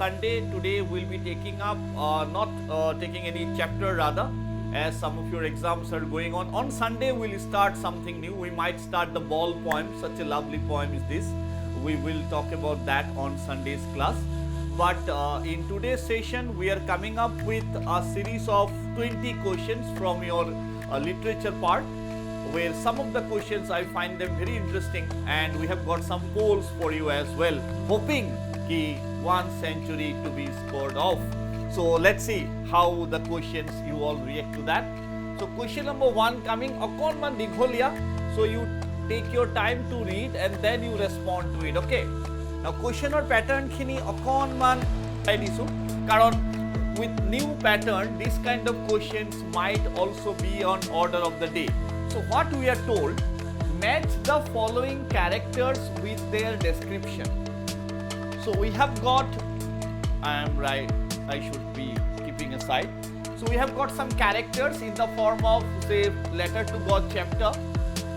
Sunday today we'll be taking up not taking any chapter rather, as some of your exams are going on. On Sunday we'll start something new. We might start the ball poem. Such a lovely poem is this. We will talk about that on Sunday's class. But in today's session we are coming up with a series of 20 questions from your literature part, where some of the questions I find them very interesting, and we have got some polls for you as well, hoping ki 1 century to be scored off. So let's see how the questions you all react to that. So question number 1 coming okonman digholia, so you take your time to read and then you respond to it. Okay, now question or pattern khini okonman I disu karon with new pattern this kind of questions might also be on order of the day. So what we are told, match the following characters with their description. So we have got, I am right, I should be keeping aside. So we have got some characters in the form of, say, letter to God chapter.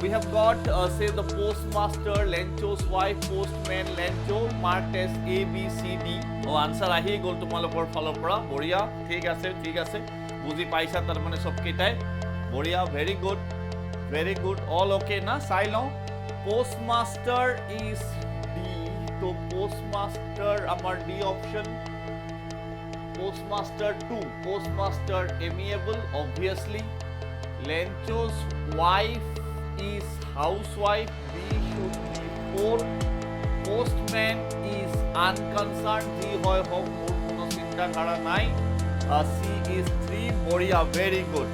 We have got say the postmaster, Lencho's wife, postman, Lencho, marked as A, B, C, D. Oh, answer ahi gol tumalokor follow pora. Boria, thik ase. Buji paisa tar mane sob ketai. Boria, very good. Very good. All okay na? Silent. Postmaster is D. So postmaster amar D option. Postmaster 2. Postmaster amiable, obviously. Lencho's wife is housewife. B should be 4. Postman is unconcerned. D hoy hok mor kono chinta dhara nai. C is 3. Boria, very good.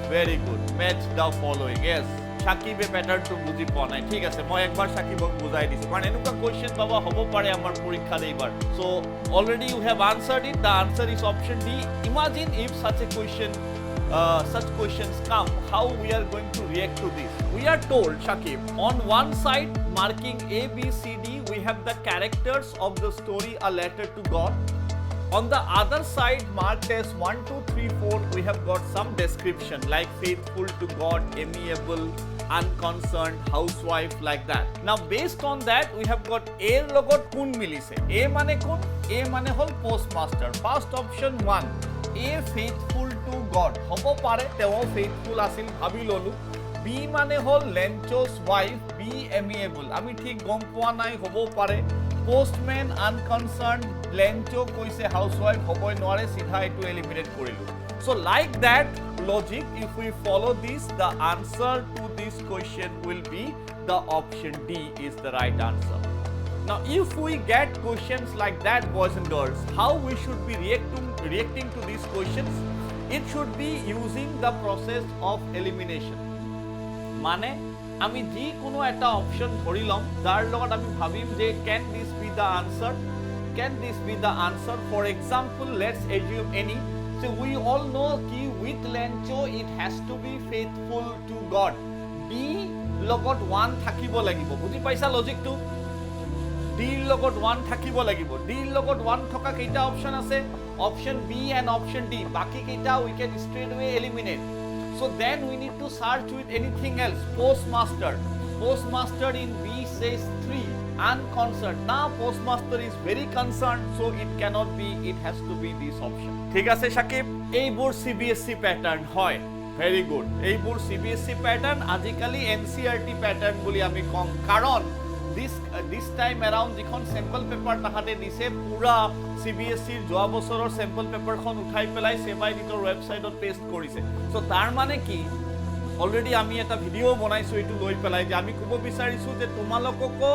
Match the following. Yes. সাকিবে প্যাটার্নটো বুজি পোৱা নাই ঠিক আছে মই একবাৰ সাকিবক বুজাই দিছো কাৰণ এনেকুৱা কোৱেশ্চন বাবা হ'ব পাৰে আমাৰ পৰীক্ষাত এইবাৰ so already you have answered it the answer is option D imagine if such a question such questions come how we are going to react to this we are told Shakib on one side marking A B C D we have the characters of the story a letter to God. On the other side, marked as 1, 2, 3, 4, we have got some description like faithful to God, amiable, unconcerned, housewife, like that. Now, based on that, we have got A logot kun milise. A mane kun? A mane hol postmaster. First option 1. A faithful to God. Hobo pare teo faithful asil bhabi lolu. B mane hol Lencho's wife. B amiable. Ami thik gom poa nai hobo pare. Postman unconcerned, Lencho koise housewife hoboi noare sidha etu eliminate korilu. So like that logic, if we follow this, the answer to this question will be the option D is the right answer. Now if we get questions like that, boys and girls, how we should be reacting to these questions? It should be using the process of elimination. Mane আমি যি কোনো একটা option ধৰি লম যাৰ লগত আমি ভাবিম যে can this be the answer for example let's assume any so we all know ki with Lencho it has to be faithful to God B লগত 1 থাকিব লাগিব বুজি পাইছা লজিকটো D লগত 1 থাকিব লাগিব D লগত 1 থকা কেইটা অপশন আছে option B and option D বাকি কেইটা we can straight away eliminate. So then we need to search with anything else. Postmaster in B says 3. Unconcerned. Now postmaster is very concerned, so it cannot be. It has to be this option. ঠিক আছে সাকিব এইবোৰ CBSE pattern হয় very good এইবোৰ CBSE pattern আজিকালি NCERT pattern বুলি আমি কম কাৰণ this time around যিখন sample paper তাহাতে দিছে পুৰা CBSE যোৱা বছৰৰ sample paper খন উঠাই পেলাই SEBA এডিটৰ ওয়েবসাইটত পেস্ট কৰিছে সো তাৰ মানে কি অলৰেডি আমি এটা ভিডিও বনাইছো এটো লৈ পেলাই যে আমি ক'ব বিচাৰিছো যে তোমালোককো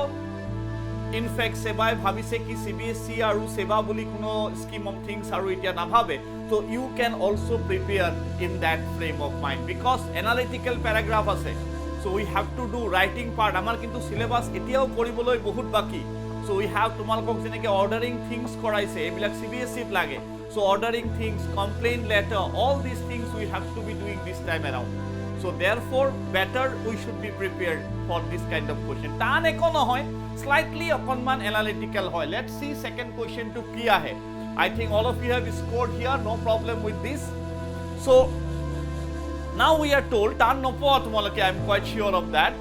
ইনফেক্ট SEBA ভাবিছে কি CBSE আৰু SEBA বুলি কোনো স্কিম অফ থিংস আৰু এতিয়া নাভাবে so you can also prepare in that frame of mind because analytical paragraph আছে. So we have to do writing part. Amar kintu syllabus etiao koriboloi bahut baki. So we have tumalok jeneke ordering things koraise. Ebilak CBSE lage. So ordering things, complaint letter, all these things we have to be doing this time around. So therefore, better we should be prepared for this kind of question. Tan ekono hoy, slightly okonman analytical hoy. Let's see second question to ki ahe. I think all of you have scored here. No problem with this. So now we are told, tan no po tumaloke I am quite sure of that.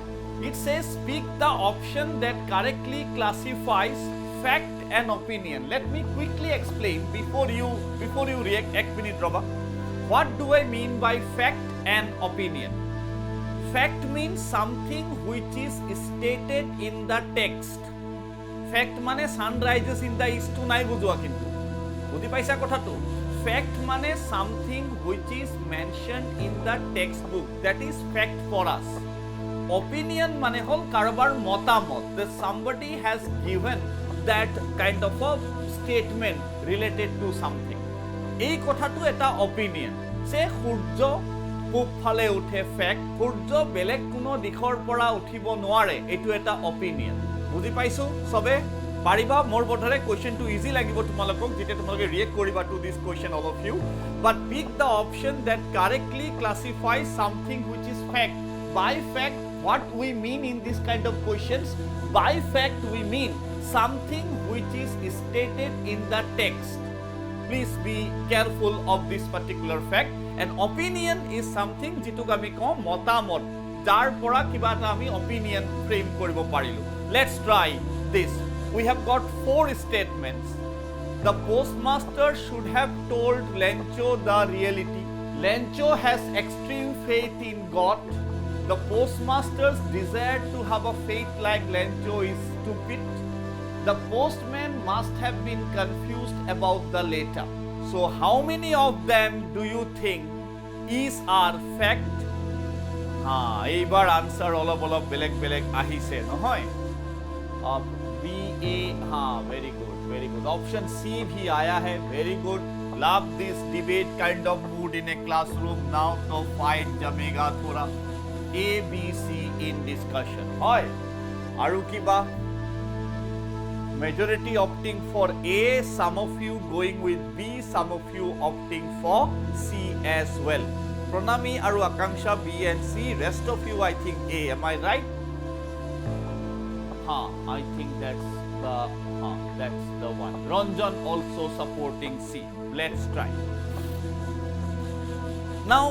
It says pick the option that correctly classifies fact and opinion. Let me quickly explain before you react. 1 minute Roba. What do I mean by fact and opinion? Fact means something which is stated in the text. Fact mane sun rises in the east to nai bujua kintu. Bujhi paisa kotha to. Fact mane something which is mentioned in the textbook. That is fact for us. Opinion mane hol karobar motamot, that somebody has given that kind of a statement related to something. এই কথাটো এটা opinion. সে সূৰ্য পূব ফালে উঠে fact, সূৰ্য বেলেগ কোনো দিশৰ পৰা উঠিব নোৱাৰে, এইটো এটা opinion. বুজি পাইছো সবে? পাৰিবা মোৰ বোধৰে কোৱেশ্চনটো ইজি লাগিব তোমালোকক যেতিয়া তোমালোকে ৰিয়েক্ট কৰিবা to this question all of you, but pick the option that correctly classifies something which is fact. By fact, what we mean in this kind of questions? By fact, we mean something which is stated in the text. Please be careful of this particular fact. An opinion is something jituk ami ko motamot, jar pora kiba eta ami opinion frame koribo parilu. Let's try this. We have got 4 statements. The postmaster should have told Lencho the reality. Lencho has extreme faith in God. The postmaster's desire to have a faith like Lencho is stupid. The postman must have been confused about the letter. So how many of them do you think is our fact? Eibar answer olop beleg ahise nohoy. B A very good. Option C bhi aaya hai, very good. Love this debate kind of mood in a classroom. Now to fight jamega thoda. A, B, C in discussion. Hoy, aru kiba? Majority opting for A, some of you going with B, some of you opting for C as well. Pranami aru Akanksha B and C, rest of you I think A. Am I right? I think that's the one. Ranjan also supporting C. Let's try. Now,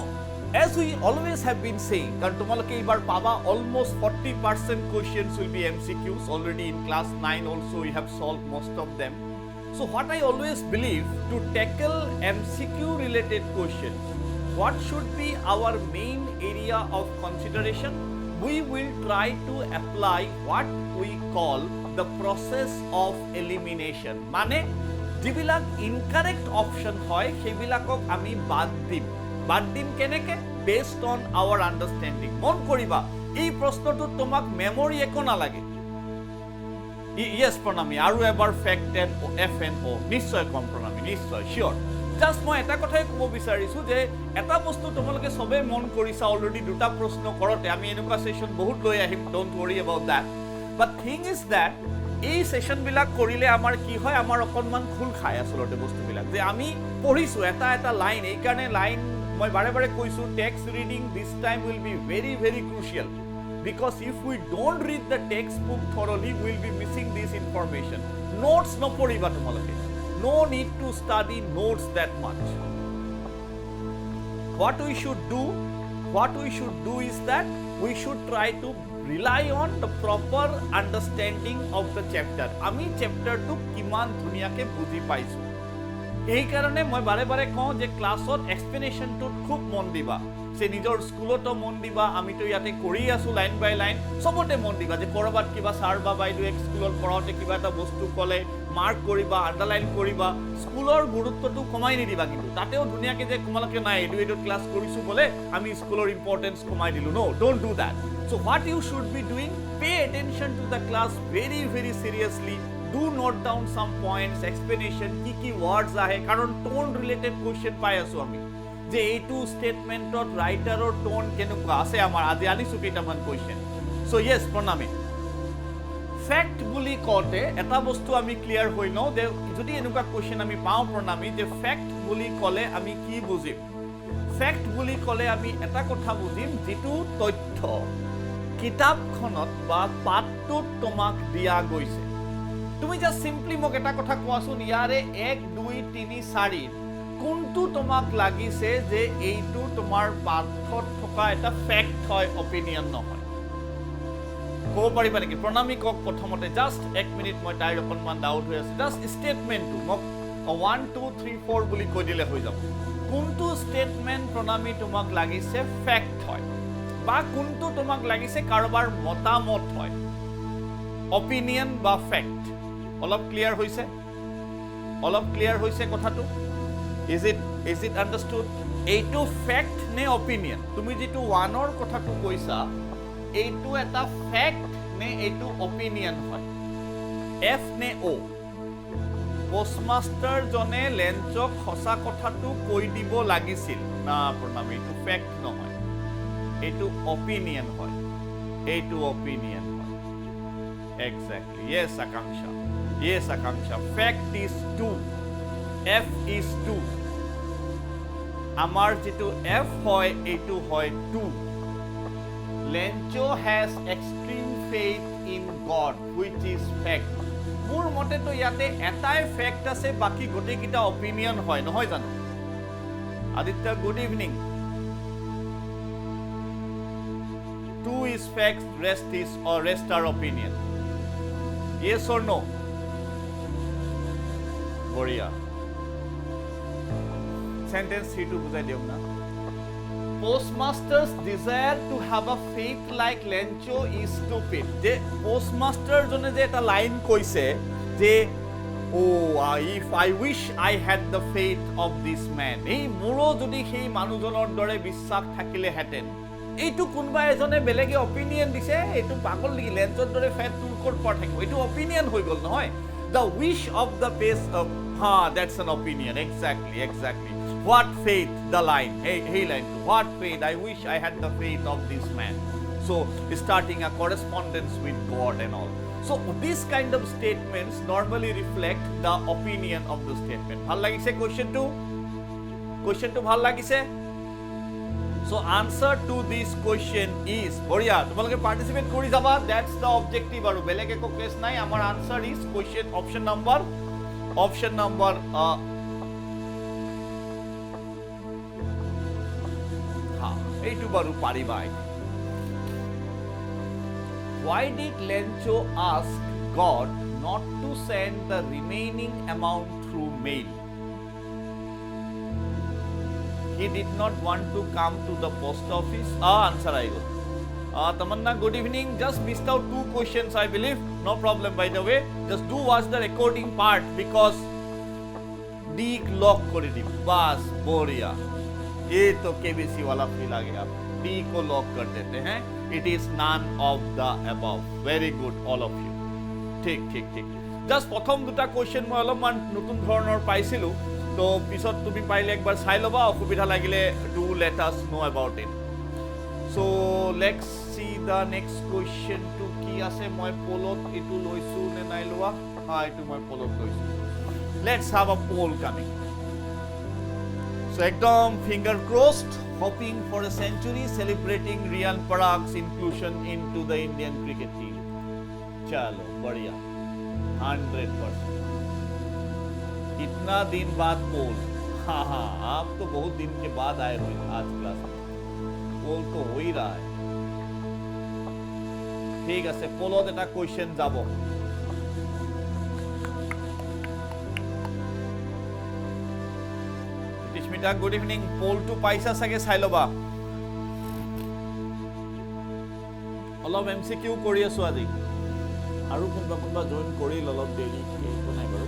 as we always have been saying, karon tomaloke ibar paba almost 40% questions will be MCQs. Already in class 9 also we have solved most of them. So what I always believe, to tackle MCQ related questions, what should be our main area of consideration? We will try to apply what we call the process of elimination. Mane jibilak incorrect option hoy sebilakok ami bad dim keneke based on our understanding. Mon koriba ei proshnotu tomak memory eko na lage. Yes Pranami, aru ebar fact and FNO nishoy kom Pranami, nishoy sure. Just মই এটা কথাই ক'ব বিচাৰিছো যে এটা বস্তু তোমালোকে সবে মন কৰিছা অলৰেডি দুটা প্ৰশ্ন কৰতে আমি এনেকুৱা সেশন বহুত লৈ আহিম, don't worry about that, but thing is that এই সেশন বিলাক কৰিলে আমাৰ কি হয়, আমাৰ অকনমান খুল খায় আসলতে বস্তুবিলাক যে আমি পঢ়িছো এটা লাইন, এই কাৰণে লাইন মই বাৰে কৈছো text reading this time will be very crucial, because if we don't read the textbook thoroughly we will be missing this information. Notes নপঢ়িবা তোমালোকে, no need to study notes that much. What we should do is that we should try to rely on the proper understanding of the chapter. Ami chapter to kiman dhuniya ke bujhi paisu. এই কারণে মই বারে কওঁ যে ক্লাসত explanation তো খুব মন দিবা, সে নিজর স্কুলতো মন দিবা, আমি তো ইয়াতে কৰি আছো লাইন বাই লাইন, সবতে মন দিবা যে কৰবাত কিবা স্যাৰ বা বাইদেউ স্কুলত পঢ়াওতে কিবা এটা বস্তু কলে মাৰ্ক কৰিবা, আন্ডাৰলাইন কৰিবা, স্কুলৰ গুৰুত্বটো কমাই নিদিবা, কিন্তু তাতেও ধুনিয়াকে যে তোমালোকে নাই এডুএডত ক্লাস কৰিছো বলে আমি স্কুলৰ ইম্পৰ্টেন্স কমাই দিলো, no, don't do that. So what you should be doing, pay attention to the class very seriously. Do note down some points, explanation, ki words ahe, karon tone related question pai asu ami je eitu statement or writer or tone kenuka ase amar adi anisu keitaman question. So yes Pranami, fact buli kote eta bostu ami clear hoi no de jodi enuka question ami pao Pranami je fact buli kole ami ki bujim. Fact buli kole ami eta kotha bujim jitu tothyo kitabkhonot ba pattut tomak dia goise. তুমি just simply মোক এটা কথা কোৱাচোন, ইয়াৰে 1 2 3 4 কোনটো তোমাক লাগিছে যে এইটো তোমাৰ পাঠত থকা এটা ফ্যাক্ট হয়, অপিনিয়ন নহয়? ক'ব পাৰিবা নেকি প্ৰণামী কক প্ৰথমতে জাষ্ট 1 মিনিট মই তাইৰ অকণমান ডাউট হৈ আছে জাষ্ট ষ্টেটমেণ্টটো মোক 1 2 3 4 বুলি কৈ দিলে হৈ যাব কোনটো ষ্টেটমেণ্ট প্ৰণামী তোমাক লাগিছে ফেক্ট হয় বা কোনটো তোমাক লাগিছে কাৰোবাৰ মতামত হয় অপিনিয়ন বা ফেক্ট অলপ ক্লিয়াৰ হৈছে কথাটো ইজ ইট আণ্ডাৰষ্টুড এইটো ফেক্ট নে অপিনিয়ন তুমি যিটো 1ৰ কথাটো কৈছা এইটো এটা ফেক্ট নে এইটো অপিনিয়ন হয় এফ নে অ পোষ্টমাষ্টাৰ জনে লেঞ্চক সঁচা কথাটো কৈ দিব লাগিছিল না প্ৰণামী এইটো ফেক্ট নহয় এইটো অপিনিয়ন হয় exactly yes Akanksha fact is 2 f is 2 আমাৰ যেটো f হয় এইটো হয় 2 Lencho has extreme faith in God which is fact মোৰ মতে তো ইয়াতে এটাই ফেক্ট আছে বাকি গোটেই কিটা অপিনিয়ন হয় নহয় জানো Aditya good evening 2 is facts rest are opinion yes or no বঢ়িয়া sentence 3 to বুজাই দিম না postmasters desire to have a faith like Lencho is stupid যে postmaster জনে যে এটা লাইন কইছে যে if I wish I had the faith of this man এই মোৰো যদি সেই মানুহজনৰ দৰে বিশ্বাস থাকিলে হেতেন এইটো কোনবা এজনে বেলেগে অপিনিয়ন দিছে এইটো পাগল নেকি লেঞ্চৰ দৰে ফেট টুল কোড পৰ থাকিব এইটো অপিনিয়ন হৈ গল নহয় the wish of the face of that's an opinion exactly what faith the line hey line what faith I wish I had the faith of this man so starting a correspondence with God and all so this kind of statements normally reflect the opinion of the statement ভাল লাগিছে question 2 ভাল লাগিছে so answer to this question is বঢ়িয়া তোমালোকে participate কৰি যাবা that's the objective আৰু বেলেগ একো কেছ নাই আমাৰ answer is question option number এইটো বাৰু পাৰিবা why did Lencho ask God not to send the remaining amount through mail he did not want to come to the post office answer I got Tamanna good evening just missed out 2 questions I believe no problem by the way just do watch the recording part because deek lock kore di bas boriya ye to KBC wala feel aa gaya D ko lock kar dete hain it is none of the above very good all of you ঠিক just prothom duta question moi অলপমান নতুন ধৰণৰ পাইছিলো তো পিছত তুমি পাইলে একবাৰ চাই লবা অসুবিধা লাগিলে do let us know about it so let's see the next question to কি আছে মই polot etu loisu ne nai loa etu moi polot loisu let's have a poll coming so ekdom finger crossed hoping for a century celebrating Rian Parag's inclusion into the Indian cricket team chalo badhiya 100% इतना दिन बाद पोल हाँ आप तो बहुत दिन के बाद आए हो आज क्लास में पोल तो हो ही रहा है ठीक है पोलत এটা क्वेश्चन যাব টিশমিতা গুড ইভিনিং পোল টু পাইছা সাগে চাই লবা অলপ এমসিকিউ কৰি আছো আজি আৰু কোনবা জয়েন কৰিল অলপ দেৰি একো নাই বাৰু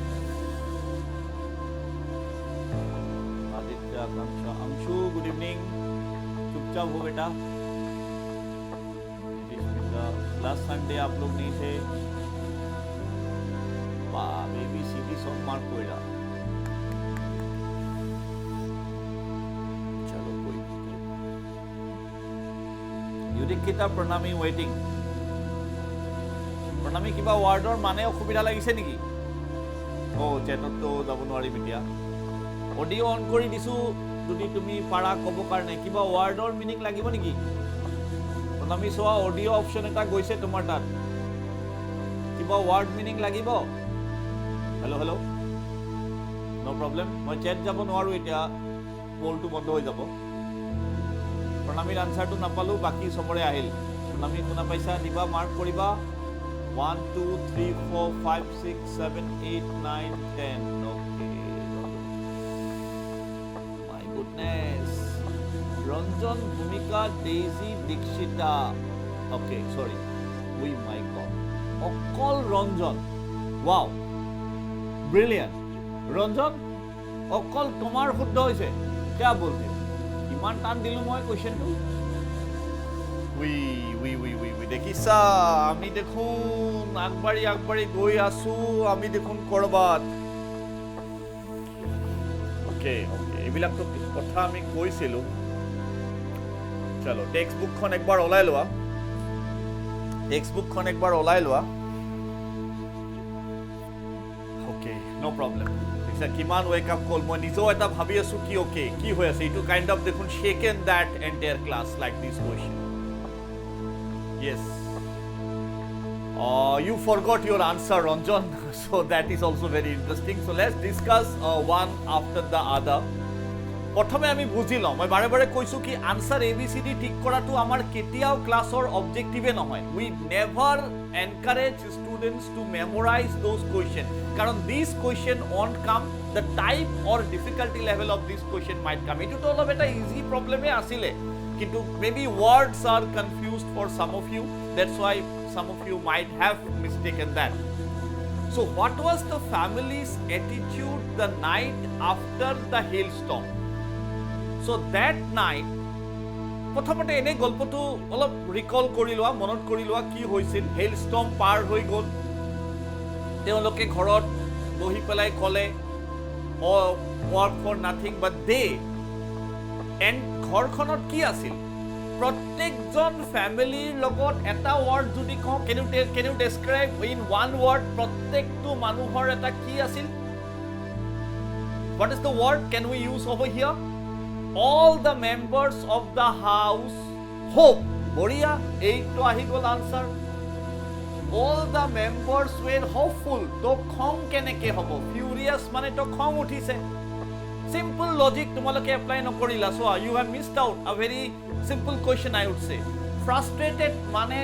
अंशु गुड इवनिंग चुपचाप हो बेटा लास्ट संडे आप लोग नहीं थे ABCD सब मार्क कोई चलो कोई युदिकिता प्रणामी वेटिंग प्रणामी किबा वार्डर माने অসুবিধা লাগিছে নেকি চেটত তো যাব নোৱাৰি মিডিয়া অডিও অন কৰি দিছো যদি তুমি পাৰা কব কাৰণে কিবা ওয়াৰ্ডৰ মিনিং লাগিব নেকি প্ৰণামী সোৱা অডিও অপচন এটা গৈছে তোমাৰ তাত কিবা ওয়াৰ্ড মিনিং লাগিব হেল্ল নো প্ৰবলেম মই চেট যাব নোৱাৰো এতিয়া পোলটো বন্ধ হৈ যাব প্ৰণামীৰ আনসাৰটো নাপালো বাকি সবৰে আহিল প্ৰণামী শুনা পাইছা দিবা মাৰ্ক কৰিবা 1 2 3 4 5 6 7 8 9 10 okay my goodness Ranjan Bhumika Daisy Dikshita okay sorry we my god Okol Ranjan wow brilliant Ranjan Okol tomar শুদ্ধ হৈছে क्या बोलते ইমান টান দিলো মই কোৱেশ্চনটো উই দেখিছা আমি দেখোন আগবাঢ়ি গৈ আছো আমি দেখোন কৰবাত ওকে এইবিলাকতো কথা আমি কৈছিলো চলো টেক্সট বুকখন একবাৰ ওলাই লোৱা ওকে নো প্ৰবলেম এটা কিমান ওয়েক আপ কল মই নিজেও এটা ভাবি আছো কি ওকে কি হৈ আছে ইটো কাইন্ড অফ দেখুন shaken that entire class like this question yes you forgot your answer Ranjan so that is also very interesting so let's discuss one after the other প্ৰথমে আমি বুজিলো মই বাৰে বাৰে কৈছো কি আনসাৰ ABCD ঠিক কৰাটো আমাৰ কেতিয়াও ক্লাছৰ অবজেক্টিভে নহয় we never encourage students to memorize those questions কারণ this question won't come the type or difficulty level of this question might come it to অলপ এটা easy problem এ আসিলে কিন্তু maybe words are confused for some of you that's why some of you might have mistaken that so what was the family's attitude the night after the hailstorm so that night প্ৰথমতে এনে গল্পটো অলপ recall কৰি লোৱা মনত কৰি লোৱা কি হৈছিল হেলস্টৰ্ম পাৰ হৈ গল তেওঁলোকে ঘৰত বহি পেলাই কলে work for nothing but they and ঘৰখনত কি আছিল প্ৰত্যেকজন ফ্যামিলিৰ লগত এটা ওয়াৰ্ড যদি কওঁ can you describe in one word প্ৰত্যেকটো মানুহৰ এটা কি আছিল what is the word can we use over here all the members of the house hope boria এইটো আহি গল answer all the members were hopeful to khong keneke hobo furious mane to khong uthise simple logic tumaloke apply nokorila so you have missed out a very simple question I would say frustrated mane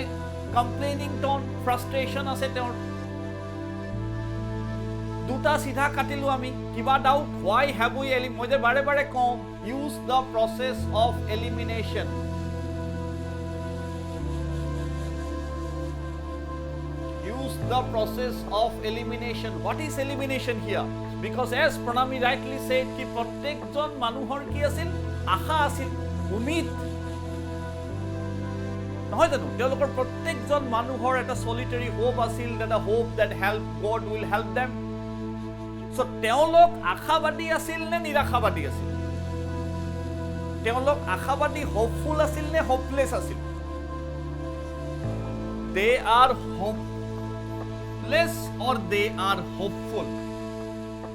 complaining tone frustration ase tor দুটা সিধা কাটিলো আমি কিবা doubt why have we মই যে বাৰে বাৰে কম use the process of elimination use the process of elimination what is elimination here because as Pranami rightly said ki prottekjon manuhor ki asil আশা আছিল উমিদ নহয় জানো তেওঁলোকৰ প্ৰত্যেকজন মানুহৰ এটা solitary hope আছিল that a hope that help God will help them so তেওঁলোক আশাবাদী আছিল নে নিৰাশাবাদী আছিল তেওঁলোক আশাবাদী hopeful আছিল নে hopeless আছিল they are hopeless or they are hopeful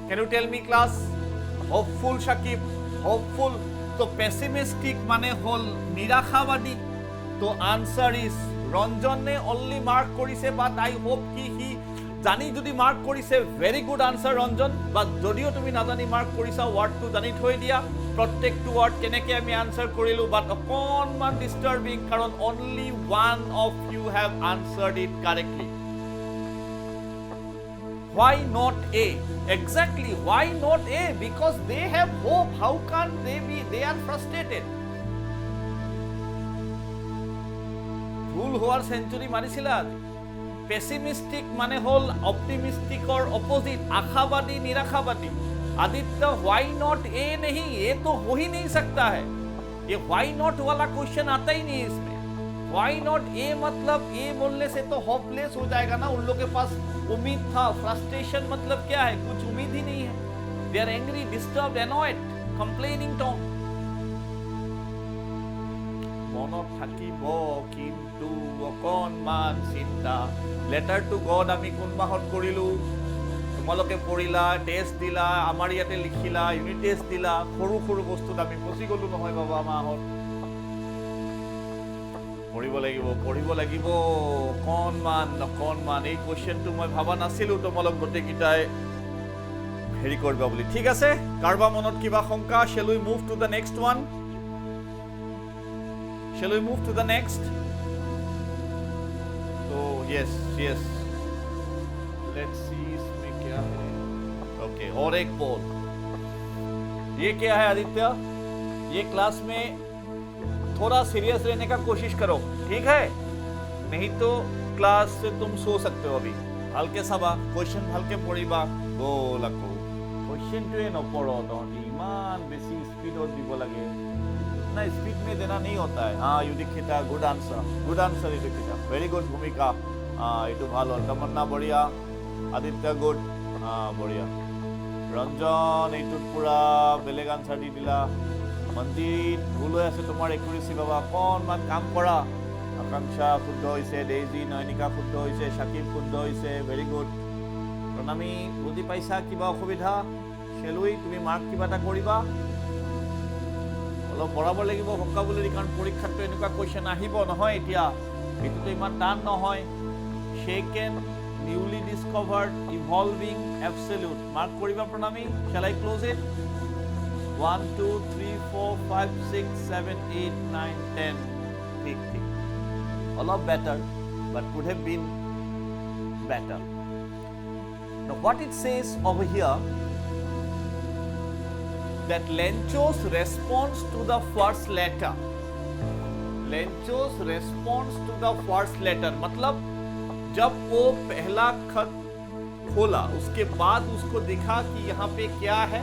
can you tell me class hopeful Shakib hopeful to pessimistic mane hol নিৰাশাবাদী to answer is Ranjan ne only mark korise but I hope ki he জানি যদি mark কৰিছে very good answer Ranjan but যদিও তুমি নাজানি mark কৰিছা word to জানি থৈ দিয়া প্ৰত্যেকটো word কেনেকৈ আমি আনসাৰ কৰিলো but অকনমান disturbing কারণ only one of you have answered it correctly why not A exactly why not A because they have hope how can they are frustrated ভুল হোৱাৰ সেঞ্চুৰি মাৰিছিলা pessimistic mane hol optimistic or opposite आशावादी निराशावादी Aditya why not A नहीं ये तो हो ही नहीं सकता है ये why not वाला क्वेश्चन आता ही नहीं इसमें why not A मतलब A बोलने से तो hopeless हो जाएगा ना उन लोगों के पास उम्मीद था frustration मतलब क्या है कुछ उम्मीद ही नहीं है they are angry disturbed annoyed complaining tone মনত থাকিব কিন্তু অকনমান চিন্তা লেটাৰ টু গড আমি কোন মাহত কৰিলো তোমালোকে পঢ়িলা টেষ্ট দিলা আমাৰ ইয়াতে লিখিলা ইউনিট টেষ্ট দিলা সৰু সৰু বস্তুত আমি ফচি গলো নহয় বাবা মাহত পঢ়িব লাগিব অকনমান এই কোৱেশ্চনটো মই ভাবা নাছিলো তোমালোক গোটেইকিটাই হেৰি কৰিবা বুলি ঠিক আছে কাৰবা মনত কিবা শংকা shall we move to the next one Shall we move to the next? So yes, yes. Let's see इसमें क्या है. Okay, और एक पोल. ये क्या है आदित्य? ये क्लास में थोड़ा सीरियस रहने का कोशिश करो, ठीक है? नहीं तो क्लास से तुम सो सकते हो अभी. हल्के साबा क्वेश्चन हल्के पढ़िबा बोलाको. क्वेश्चन तो ये नपढ़ो तहति इमान बेसी स्पीडत দিব লাগে. ना स्पीड में देना नहीं होता है. हाँ युधिष्ठिता गुड आंसर युधिष्ठिता वेरी गुड भूमिका. हाँ ये तो ভালো. तमन्ना बढ़िया. आदित्य गुड. हाँ बढ़िया. रंजन এইটোত পুরা বেলেগ আনসার দি দিলা. মঞ্জিত ভুল হৈ আছে তোমাৰ একুৰেসি বাবা. অকণমান কাম কৰা. আকাংক্ষা শুদ্ধ হৈছে. ডেইজি নয়নিকা শুদ্ধ হৈছে. শাকিব শুদ্ধ হৈছে. Very good. প্ৰণামী বুজি পাইছা কিবা অসুবিধা? চেলুই তুমি মাৰ্ক কিবা এটা কৰিবা. অলপ পঢ়াব লাগিব ভোকাবুলাৰী কাৰণ পৰীক্ষাটো এনেকুৱা কুৱেশ্যন আহিব নহয়. এতিয়া এইটোতো ইমান টান নহয়. Shaken newly discovered evolving absolute mark koriba pranami. Shall I close it? 1 2 3 4 5 6 7 8 9 10. Thik a lot better, but could have been better. Now what it says over here, that Lencho's response to the first letter, Lencho's response to the first letter मतलब जब वो पहला खत खोला उसके बाद उसको दिखा कि यहाँ पे क्या है,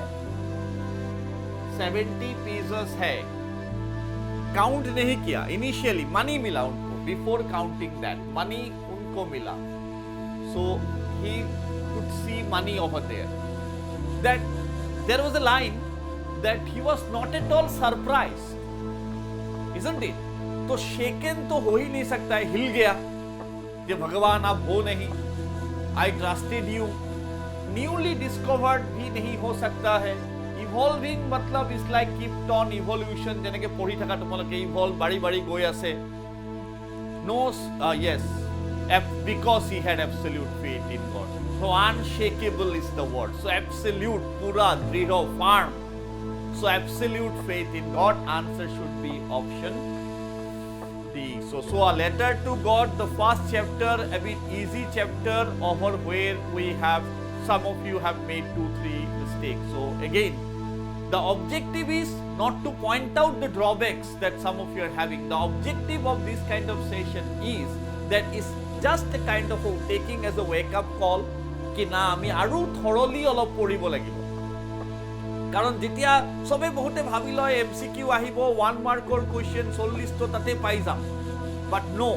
70 पेजेस है. काउंट नहीं किया. इनिशियली मनी मिला उनको. बिफोर काउंटिंग दैट मनी उनको मिला. So he could see money over there. That there was a line that he was not at all surprised, isn't it? तो शेकन तो हो ही नहीं सकता है. हिल गया ये भगवान आप हो नहीं. I trusted you. Newly discovered भी नहीं हो सकता है. इवॉल्विंग मतलब is like kept on evolution. जेनेके पढ़ी थाका तुम्हारे इवॉल्व बारी बारी गई आसे. No yes because he had absolute faith in God. So unshakable is the word. So absolute पूरा दृढ़ firm. So absolute faith in God. Answer should be option D. So a letter to God, the first chapter, a bit easy chapter over where we have, some of you have made 2-3 mistakes. So again, the objective is not to point out the drawbacks that some of you are having. The objective of this kind of session is that is just a kind of taking as a wake up call ki na ami aru thoroughly olop poribo lagibo. कारण যেতিয়া সবে বহুতে ভাবি লয় MCQ আহিব 1 মাৰ্কৰ question 40 তো তাতে পাই যাম. But no,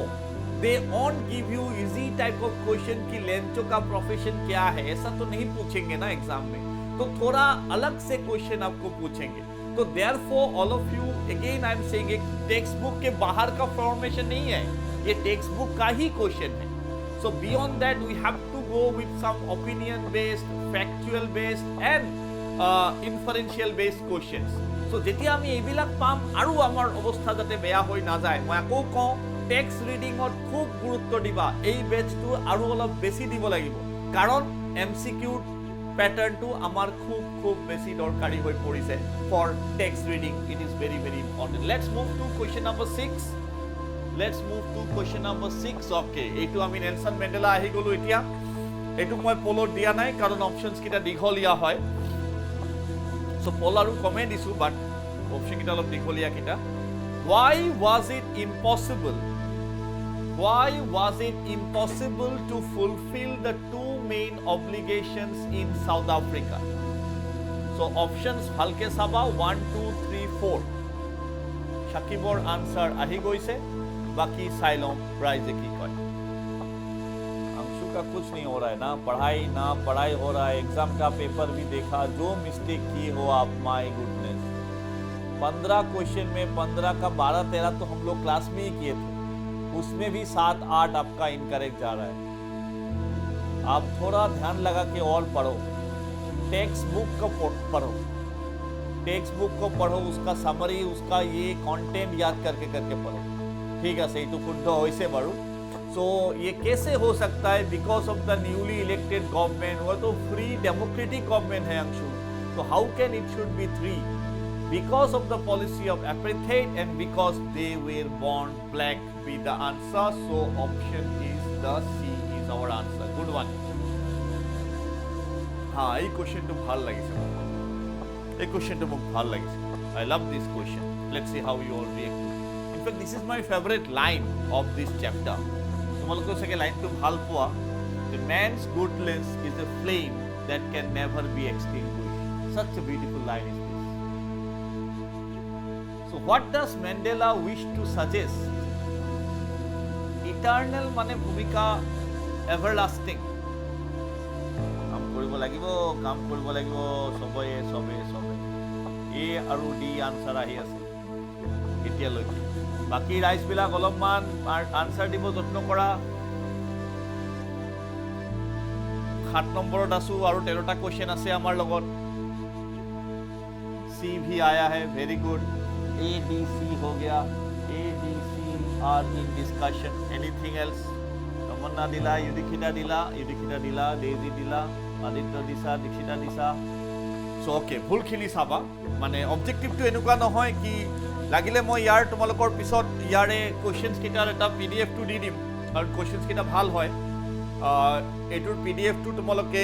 they on give you easy type of question कि लेंचो का प्रोफेशन क्या है ऐसा तो नहीं पूछेंगे ना एग्जाम में. तो थोड़ा अलग से क्वेश्चन आपको पूछेंगे. तो therefore all of you again I am saying एक टेक्स्ट बुक के बाहर का फॉर्मेशन नहीं है. ये टेक्स्ट बुक का ही क्वेश्चन है. So beyond that we have to go with some opinion based, factual based and inferential based questions. So যেতিয়া আমি এইবিলাক পাম আৰু আমাৰ অৱস্থা যাতে বেয়া হৈ নাযায়, মই আকৌ কওঁ টেক্সট ৰিডিঙত খুব গুৰুত্ব দিবা. এই বেচটো আৰু অলপ বেছি দিব লাগিব কাৰণ MCQ প্যাটাৰ্ণটো আমাৰ খুব খুব বেছি দৰকাৰী হৈ পৰিছে for text reading. It is very very important. Let's move to question number 6. Let's move to question number 6. Okay, এইটো আমি নেলছন মেণ্ডেলা আহি গ'লো. এতিয়া এইটো মই পলত দিয়া নাই কাৰণ অপশ্যনছ কেইটা দীঘলীয়া হয়. So poll aru kome disu but option kita olop dikholia kita. Why was it impossible to fulfill the two main obligations in South Africa? So options bhalke saba 1 2 3 4. Shakibor answer ahi goise. Baki sailom prize ki koy. का कुछ नहीं हो रहा है. ना पढ़ाई हो रहा है. एग्जाम का पेपर भी देखा. जो मिस्टेक की हो आप, माय गुडनेस. 15 क्वेश्चन में 15 का 12-13 तो हम लोग क्लास में ही किए थे. उसमें भी 7-8 आपका इनकरेक्ट जा रहा है. आप थोड़ा ध्यान लगा के और पढ़ो. टेक्स्ट बुक को पढ़ो. टेक्स्ट बुक को पढ़ो. उसका समरी, उसका ये कंटेंट याद करके पढ़ो. ठीक है, सही तो खुद वैसे पढ़ो. सो ये कैसे हो सकता है? Because of the newly elected government. वो तो फ्री डेमोक्रेटिक गवर्नमेंट है अंशु. तो how can it should be 3? because of the policy of apartheid and because they were born black be the answer. So option is the C is our answer. Good one. हाँ ये question तो ভাল লাগিছে ये question तो मुझे ভাল লাগিছে I love this question. Let's see how you all react to it. In fact, this is my favorite line of this chapter. তোমালোকে সকে লাইনটো ভাল পোৱা The man's goodness is a flame that can never be extinguished. Such a beautiful line is this. So what does Mandela wish to suggest? Eternal মানে ভূমিকা everlasting. কাম কৰিব লাগিব সবয়ে এ আৰু ডি আনসাৰ আহি আছে এতিয়ালৈকে বাকি ৰাইজ বিলাক অলপমান আনসাৰ দিব যত্ন কৰা 7 নম্বৰত আছো আৰু 13টা কোৱেশ্চন আছে আমাৰ লগত सी भी आया है very good A D C हो गया A D C are in discussion anything else Tamanna दिला युदिखिता दिला डेजी दिला आदित्य दिशा दीक्षिता दिशा सो ओके भूलखिनि साबा माने ऑब्जेक्टिव तो एनुका নহয় কি লাগিলে মই ইয়াৰ তোমালোকৰ পিছত ইয়াৰে কোৱেশ্চনছ কিটাৰ এটা পিডিএফ টু দি দিম কাৰণ কোৱেশ্চনছ কিটা ভাল হয় এটোৰ পিডিএফ টু তোমালোকে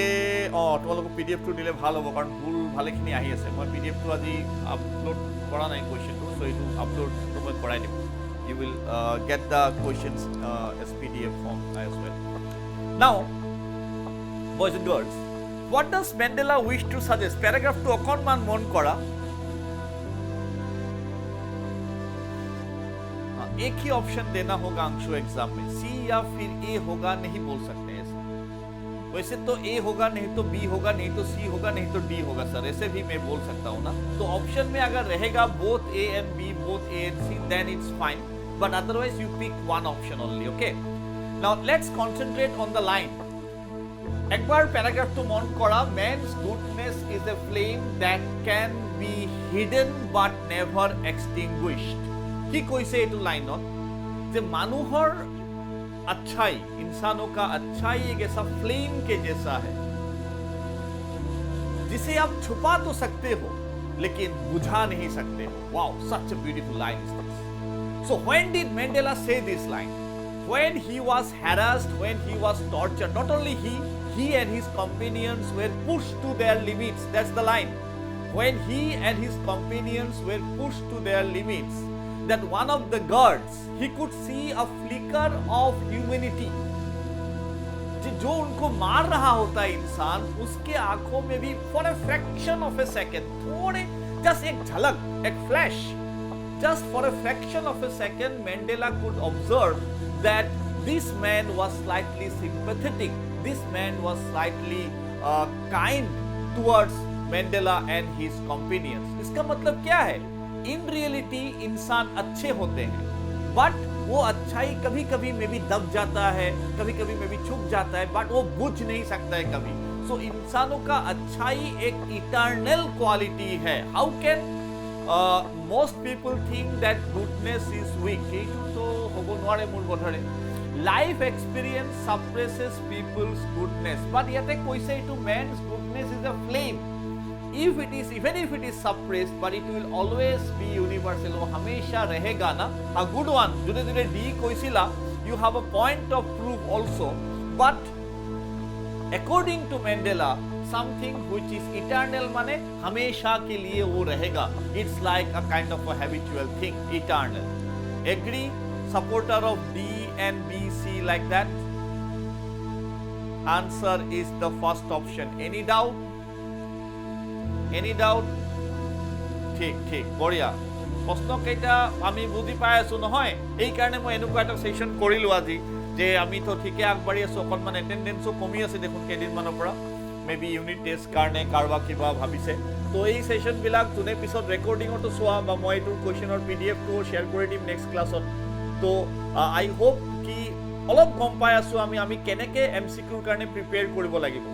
পিডিএফ টু দিলে ভাল হ'ব কাৰণ ভুল ভালেখিনি আহি আছে মই পিডিএফ টু আজি আপলোড কৰা নাই কোৱেশ্চন টু সো এটো আপলোড তো মই কৰাই দিম you will get the questions as PDF form as well. Now, boys and girls, what does Mandela wish to suggest? Paragraph to अकणमान मन करा एक ही ऑप्शन देना होगा अंशु एग्जाम में सी या फिर ए होगा नहीं बोल सकते ऐसे वैसे तो ए होगा नहीं तो बी होगा नहीं तो सी होगा नहीं तो डी होगा सर ऐसे भी मैं बोल सकता हूँ ना तो ऑप्शन में अगर रहेगा both A and B both A and C then it's fine but otherwise you pick one option only. Okay, now let's concentrate on the line. Ekbar paragraph to mon kora man's goodness is a flame that can be hidden but never extinguished. Ki koise etu line on je manuhor अच्छाई इंसानों का अच्छाई एक ऐसा flame के जैसा है जिसे आप छुपा तो सकते हो लेकिन बुझा नहीं सकते हो. Wow, such a beautiful line is this. So when did Mandela say this line? When he was harassed, when he was tortured, not only he and his companions were pushed to their limits. That's the line. When he and his companions were pushed to their limits, that one of the guards, he could see a flicker of humanity. जो उनको मार रहा होता है इंसान, उसके आंखों में भी for a fraction of a second, थोड़े just एक झलक, एक flash. Just for a fraction of a second, Mandela could observe that this man was slightly sympathetic. This man was slightly kind towards Mandela and his companions. इसका मतलब क्या है? In reality, इंसान अच्छे होते हैं, but वो अच्छाई कभी-कभी में भी दब जाता है, कभी-कभी में भी छुप जाता है, but वो बुझ नहीं सकता है कभी. So इंसानों का अच्छाई एक eternal quality है. How can most people think that goodness is weak? Life experience suppresses people's goodness, but yet I say to man's goodness is a flame. Even if it is suppressed, but it will always be universal. वो हमेशा रहेगा ना. A good one. जुने D कोइसिला, you have a point of proof also, but according to Mandela, something which is eternal माने हमेशा के लिए वो रहेगा. It's like a kind of a habitual thing, eternal. Agree? Supporter of D and B, C like that? Answer is the first option. Any doubt? Any doubt? ঠিক বঢ়িয়া প্ৰশ্ন কেইটা আমি বুজি পাই আছো নহয় এই কাৰণে মই এনেকুৱা এটা সেশন কৰিলো আজি যে আমি তো ঠিকে আগবাঢ়ি আছো অকণমান এটেন্ডেন্সও কমি আছে দেখোন কেইদিনমানৰ পৰা মেবি ইউনিট টেষ্ট কাৰণে কাৰবা কিবা ভাবিছে তো এই সেশন বিলাক যোনে পিছত ৰেকৰ্ডিংটো চোৱা বা মই এইটো কোৱেশ্চনৰ পিডিএফ টো শেয়াৰ কৰি দিম নেক্সট ক্লাছত তো আই হোপ কি অলপ গম পাই আছো আমি কেনেকে এমসিকিউৰ কাৰণে প্ৰিপেয়াৰ কৰিব লাগিব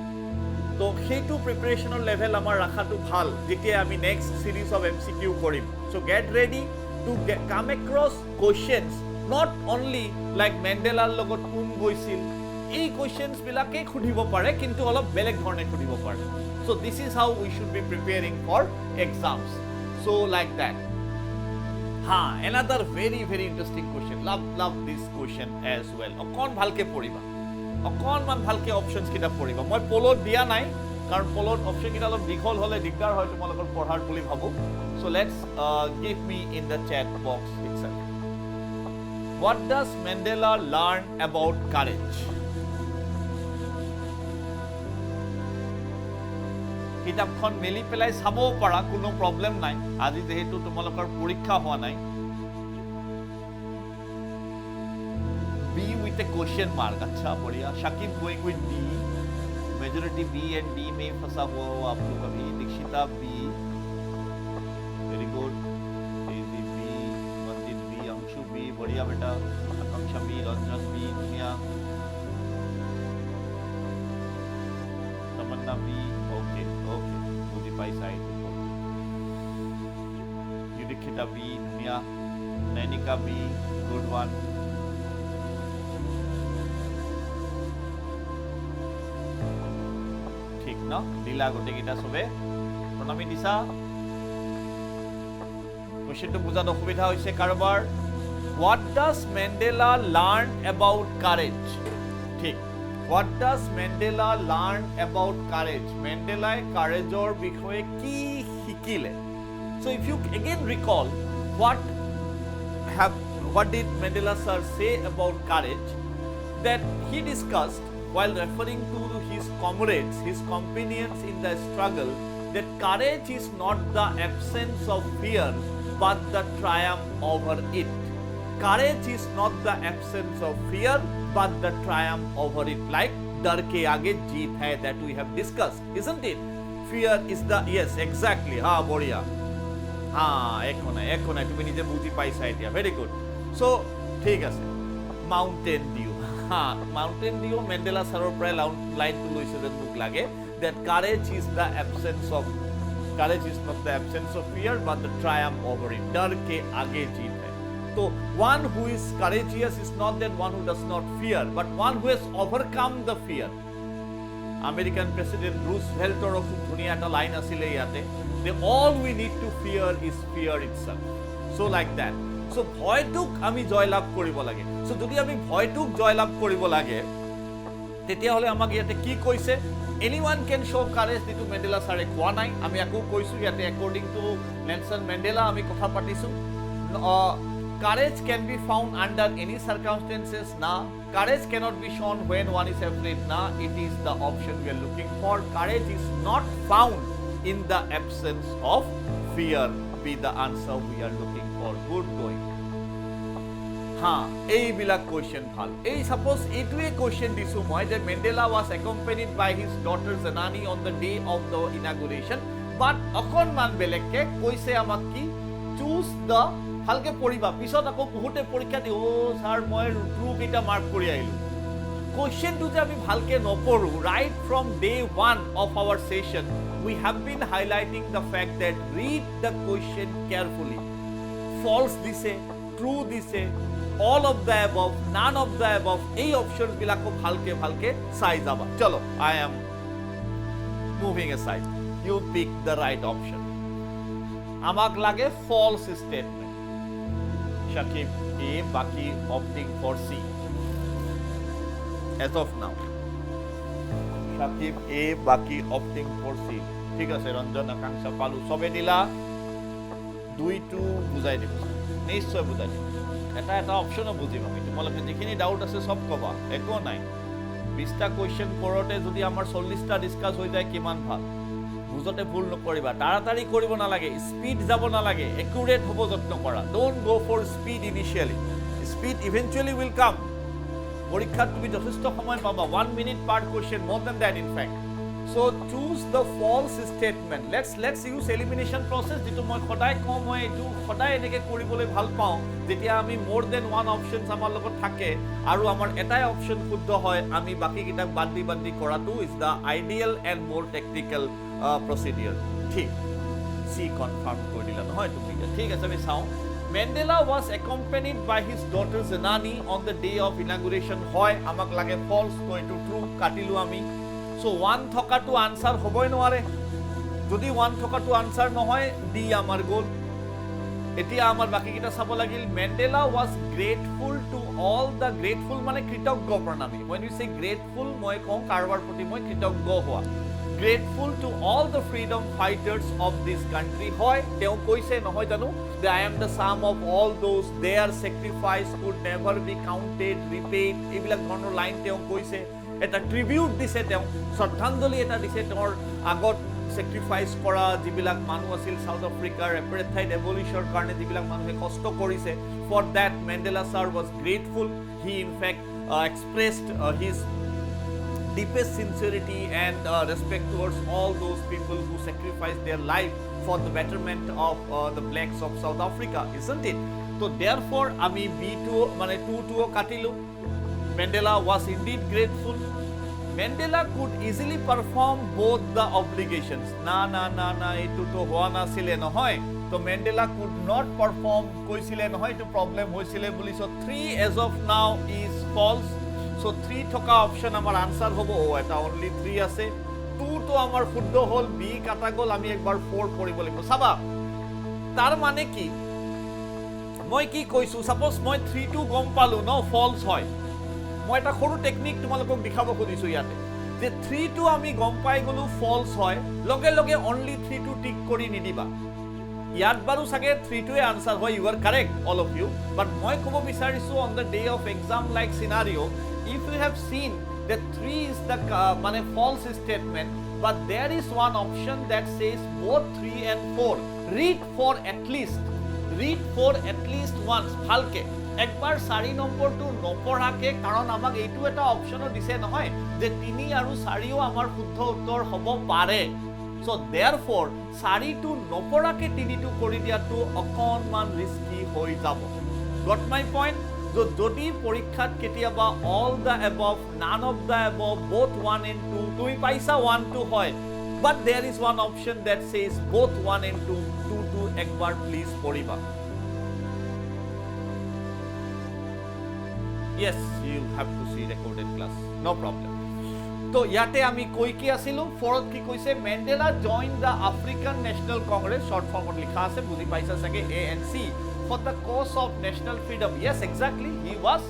তো সেইটো প্ৰিপাৰেচনৰ লেভেল আমাৰ ৰাখাটো ভাল যেতিয়া আমি নেক্সট সিৰিজ অফ এমসিকিউ কৰিম so get ready to come across questions not only like মেণ্ডেলাৰ লগত কোন গৈছিল এই কোৱেশ্চনছ বিলাকে খুদিব পাৰে কিন্তু অলপ বেলেগ ধৰণে খুদিব পাৰে so this is how we should be preparing for exams So like that. Another very very interesting question. Love this question as well. Okon bhalke poriba. Okon man bhalke options kita poriba. Moi polot dia nai karon polot option kita olop dikhol hole digdar hoy tumolokor porhar boli bhabu. So let's give me in the chat box itself. What does Mandela learn about courage? কিতাপখন মেলি পেলাই চাব পাৰা কোনো problem নাই আজি যেহেতু তোমালোকৰ পৰীক্ষা হোৱা নাই B with a question mark अच्छा बढ़िया Shakib going with B majority B and D में फंसा हुआ हो आप लोग अभी दीक्षिता B very good Daisy B Manjit B Anshu B बढ़िया बेटा आकांक्षा B रंजन B दुनिया तमन्ना B okay मुझे पैसा है युदिक्षिता B दुनिया नैनिका B good one ठीक ना लीला गोटे किटा सबे प्रणमी दिशा क्वेश्चन तो बुझा असुविधा होइसे कारोबार what does Mandela learn about courage ठीक What does Mandela learn about courage? Mandela courageor বিষয়ে কি শিকিলে? So if you again recall what did Mandela sir say about courage that he discussed while referring to his comrades, his companions in the struggle that courage is not the absence of fear but the triumph over it. Courage is not the absence of fear but the triumph over it, like डर के आगे जीत है that we have discussed, isn't it? Fear is the yes exactly बढ़िया एक होना তুমি নিজে বুঝি পাইছা এতিয়া very good so ঠিক আছে Mountain Dew Mountain Dew Mandela siror pray line to loise den book lage that courage is not the absence of fear but the triumph over it. डर के आगे जीत है. So one who is courageous is not that one who does not fear, but one who has overcome the fear. American President Roosevelt or dhuniya eta line asile yate. All we need to fear is fear itself. So like that. So bhoytuk ami joy labh koribo lage. So jodi ami bhoytuk joy labh koribo lage, tetia hole amak yate ki koise? Anyone can show courage ditu Mandela sare koa nai. Ami ako koisu yate according to Nelson Mandela ami kotha patisu. Courage can be found under any circumstances. Courage cannot be shown when one is afraid. It is the option we are looking for. Courage is not found in the absence of fear. Be the answer we are looking for. Good going. এই বিলাক question ভাল. Suppose এইটোৱে question দিছো মই that Mandela was accompanied by his daughter Zanani on the day of the inauguration, but অকণমান বেলেগকে কৈছে আমাক কি choose the ভালকে পঢ়িবা পিছত আকৌ বহুতে পৰীক্ষা দি স্যাৰ মই ট্ৰু কেইটা মাৰ্ক কৰি আহিলো কোশ্চেনটো যে আমি ভালকে নপঢ়ো right from day 1 of our session we have been highlighting the fact that read the question carefully false দিছে true দিছে all of the above none of the above এই অপশনস বিলাকো ভালকে চাই যাবা চলো I am moving aside you pick the right option আমাক লাগে false statement Shakib A, Baki opting for C. As of now. Shakib A, Baki opting for C. ঠিক আছে ৰঞ্জন আকাংক্ষা পালু সবে দিলা 2 বুজাই দিব নিশ্চয় বুজাই দিব এটা অপশনও বুজিম আমি তোমালোকে যিখিনি ডাউট আছে সব কবা একো নাই 20টা কোশ্চেন পৰতে যদি আমাৰ 40টা ডিসকাস হৈ যায় কিমান ভাল বুজতে ভুল নকৰিবা তাড়াতাড়ি কৰিব নালাগে স্পিড যাব নালাগে একুৰেট হ'ব যত্ন কৰা don't go for speed initially speed eventually will come পৰীক্ষাত তুমি যথেষ্ট সময় পাবা 1 minute per question more than that in fact so choose the false statement let's use elimination process যেটো মই সদায় কম হয় এটো সদায় এনেকে কৰিবলৈ ভাল পাওঁ যেতিয়া আমি more than one options আমাৰ লগত থাকে আৰু আমাৰ এটাই অপশন শুদ্ধ হয় আমি বাকি কিটা বান্দি কৰাটো is the ideal and more tactical procedure ঠিক সি কনফাৰ্ম কৰি দিলা নহয় তুমি ঠিক আছে আমি চাও Mandela was accompanied by his daughter Zanani on the day of inauguration হয় আমাক লাগে false going to true কাটিলো আমি so one thokatu answer হবই নোৱাৰে যদি 1 থকাটো আনসাৰ নহয় ডি আমাৰ গ'ল এতিয়া আমাৰ বাকিকেইটা চাব লাগিল Mandela was grateful to all the grateful মানে কৃতজ্ঞ প্ৰণামী when we say grateful মই কওঁ কাৰোবাৰ প্ৰতি মই কৃতজ্ঞ হোৱা grateful to all the freedom fighters of this country হয় তেওঁ কৈছে নহয় জানো that I am the sum of all those their sacrifice could never be counted repaid এইবিলাক ধৰণৰ লাইন তেওঁ কৈছে এটা ট্ৰিবিউট দিছে তেওঁ শ্ৰদ্ধাঞ্জলি এটা দিছে তেওঁৰ আগত sacrifice কৰা যিবিলাক মানুহ আছিল সাউথ আফ্ৰিকাৰ এপাৰ্থাইড এভলিউশনৰ কাৰণে যিবিলাক মানুহে কষ্ট কৰিছে for that Mandela sir was grateful he in fact expressed his deepest sincerity and respect towards all those people who sacrificed their life for the betterment of the blacks of South Africa isn't it so therefore ami b2 mane 2 katilu Mandela was indeed grateful Mandela could easily perform both the obligations. Na, etu to hoa nasile nohoy. So Mandela could not perform koisile nohoy to problem hoisile boli. So 3 as of now is false. So 3 thoka option amar answer hobo. Oh, eta only 3 ase. 2 to amar fuddo hol B kata gol ami ekbar 4 poribo লাগিব. Saba. Tar mane ki? Moi ki koisu suppose moi 3 to gom palu no false hoy. মই এটা সৰু technique তোমালোকক দেখাব খুজিছো ইয়াতে যে 3 to আমি গম পাই গলো ফলস হয় লগে লগে অনলি 3 to টিক কৰি নিদিবা ইয়াত বাৰো সাগে 3 to এ আনসাৰ হয় you are correct all of you but মই ক'ব বিচাৰিছো on the day of exam like scenario if you have seen that 3 is the মানে false statement but there is one option that says both 3 and 4 read for at least once ভালকে একবাৰ 4 নম্বৰটো নপঢ়াকে কাৰণ আমাক এইটো এটা অপচনো দিছে নহয় যে 3 আৰু 4 ও আমাৰ শুদ্ধ উত্তৰ হ'ব পাৰে সো देयरफॉर 4 টো নপঢ়াকে 3 টো কৰি দিয়াটো অকনমান ৰিস্কি হৈ যাব গট মাই পইণ্ট যদি পৰীক্ষাত কেতিয়াবা all the above none of the above both 1 and 2 তুমি পাইছা 1 2 হয় but there is one option that says both 1 and 2 2 একবাৰ প্লিজ পঢ়িবা Yes, you have to see recorded class. No problem. So, yate ami koi ki asilu fourth ki koise Mandela joined the African National Congress short form ot likha ase budi paisa sage ANC for the cause of national freedom. Yes, exactly. He was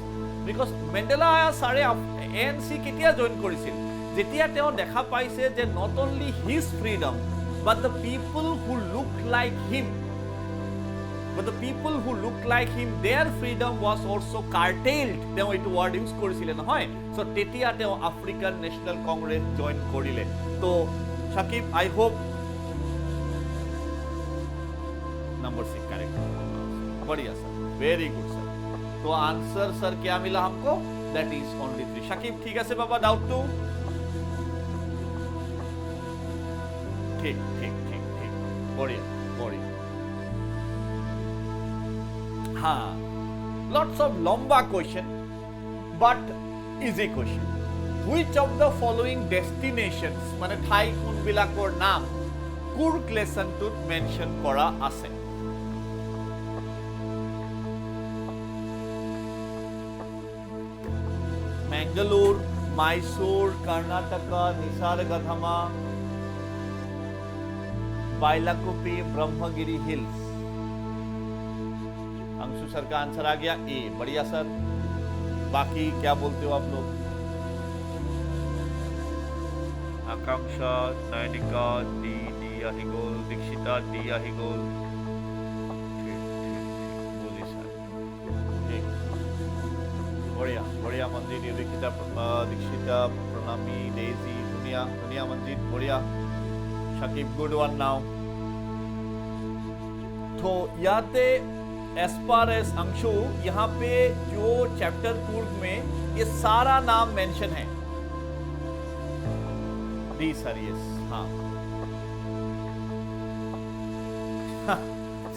because Mandela sare ANC ketia join korisil. Jetia teo dekha paise je not only his freedom but the people who look like him but the people who look like him their freedom was also curtailed teo itu word use korisile nohoy so tetia teo African National Congress join korile to Shakib I hope number 6 correct बढ़िया sir very good sir तो answer sir क्या मिला हमको that is only 3 Shakib ठीक है से बाबा doubt 2 ठीक बढ़िया हाँ lots of lamba question but easy question which of the following destinations মানে ঠাই কোনবিলাকৰ নাম কুৰ্ক লেসনটোত মেনশন কৰা আছে Mangalore Mysore Karnataka Nisargadhama Bailakuppe Brahmagiri Hills Anshu sir का आंसर आ गया ए बढ़िया सर बाकी क्या बोलते हो आप लोग आकांक्षा नयनिका डी अहिगोल दीक्षिता डी अहिगोल बोली सर ठीक बढ़िया मंदिर दीक्षिता प्रणामी डेजी दुनिया मंदिर बढ़िया शकीब गुड वन नाउ तो याते as far as अंशु यहाँ पे जो चैप्टर कुर्ग में ये सारा नाम मेंशन है डी सर यस हाँ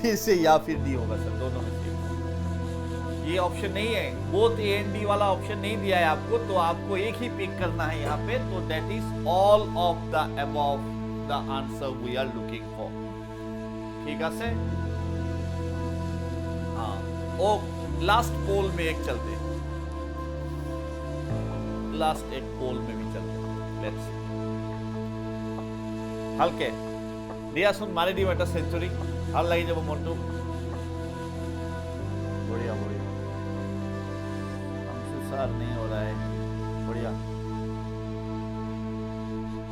फिर से या फिर डी होगा सर दोनों में से ये ऑप्शन नहीं है बोथ ए एंड डी वाला ऑप्शन नहीं दिया है आपको तो आपको एक ही पिक करना है यहाँ पे तो that is all of the above the answer we are looking for ठीक है सर ओ लास्ट पोल में एक चलते लास्ट एक पोल में भी चलते लेट्स हल्के দিয়াচোন মাৰি দিওঁ এটা সেঞ্চুৰী ভাল লাগি যাব মনটো বঢ়িয়া বঢ়িয়া আমসু স্যাৰ নেই हो रहा है বঢ়িয়া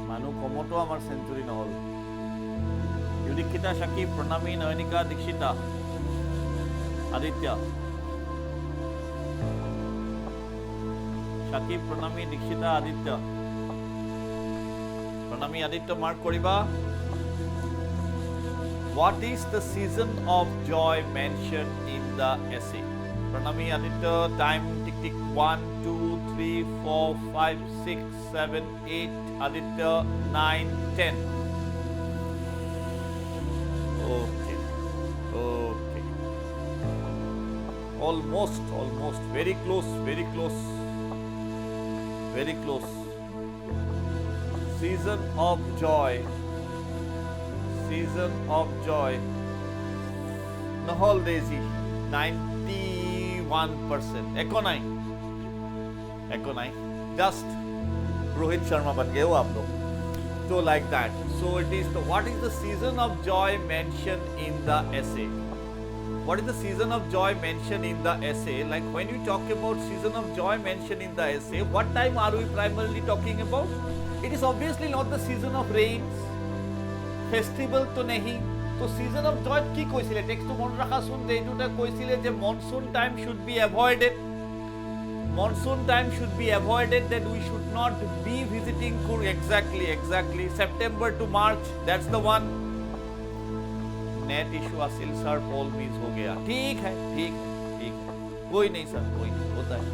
মানুহ কমতো আমাৰ সেঞ্চুৰী নহল युदीक्षिता शाकिब प्रणमी नयनिका दीक्षिता आदित्य शाकिब प्रणमी दीक्षिता आदित्य प्रणमी आदित्य मार्क करिबा What is the season of joy mentioned in the essay? Pranami Aditya, time tick tick 1, 2, 3, 4, 5, 6, 7, 8, Aditya 9, 10. Okay, okay. Almost, very close, very close. Very close. Season of joy. Season of joy. Nahal Daisy, 91%. Econai. Just Rohit Sharma ban gaye ho aap log. So like that. So it is the what is the season of joy mentioned in the essay? What is the season of joy mentioned in the essay? Like when you talk about season of joy mentioned in the essay, what time are we primarily talking about? It is obviously not the season of rains. Festival to nahi. So season of joy ki koisile text to mon rakha sun de etuta koisile je monsoon time should be avoided. Monsoon time should be avoided, that we should not be visiting Kurg. Exactly. September to March, that's the one. Net issue asil sir, poll means ho gaya. ठीक है. कोई नहीं sir, कोई नहीं होता है.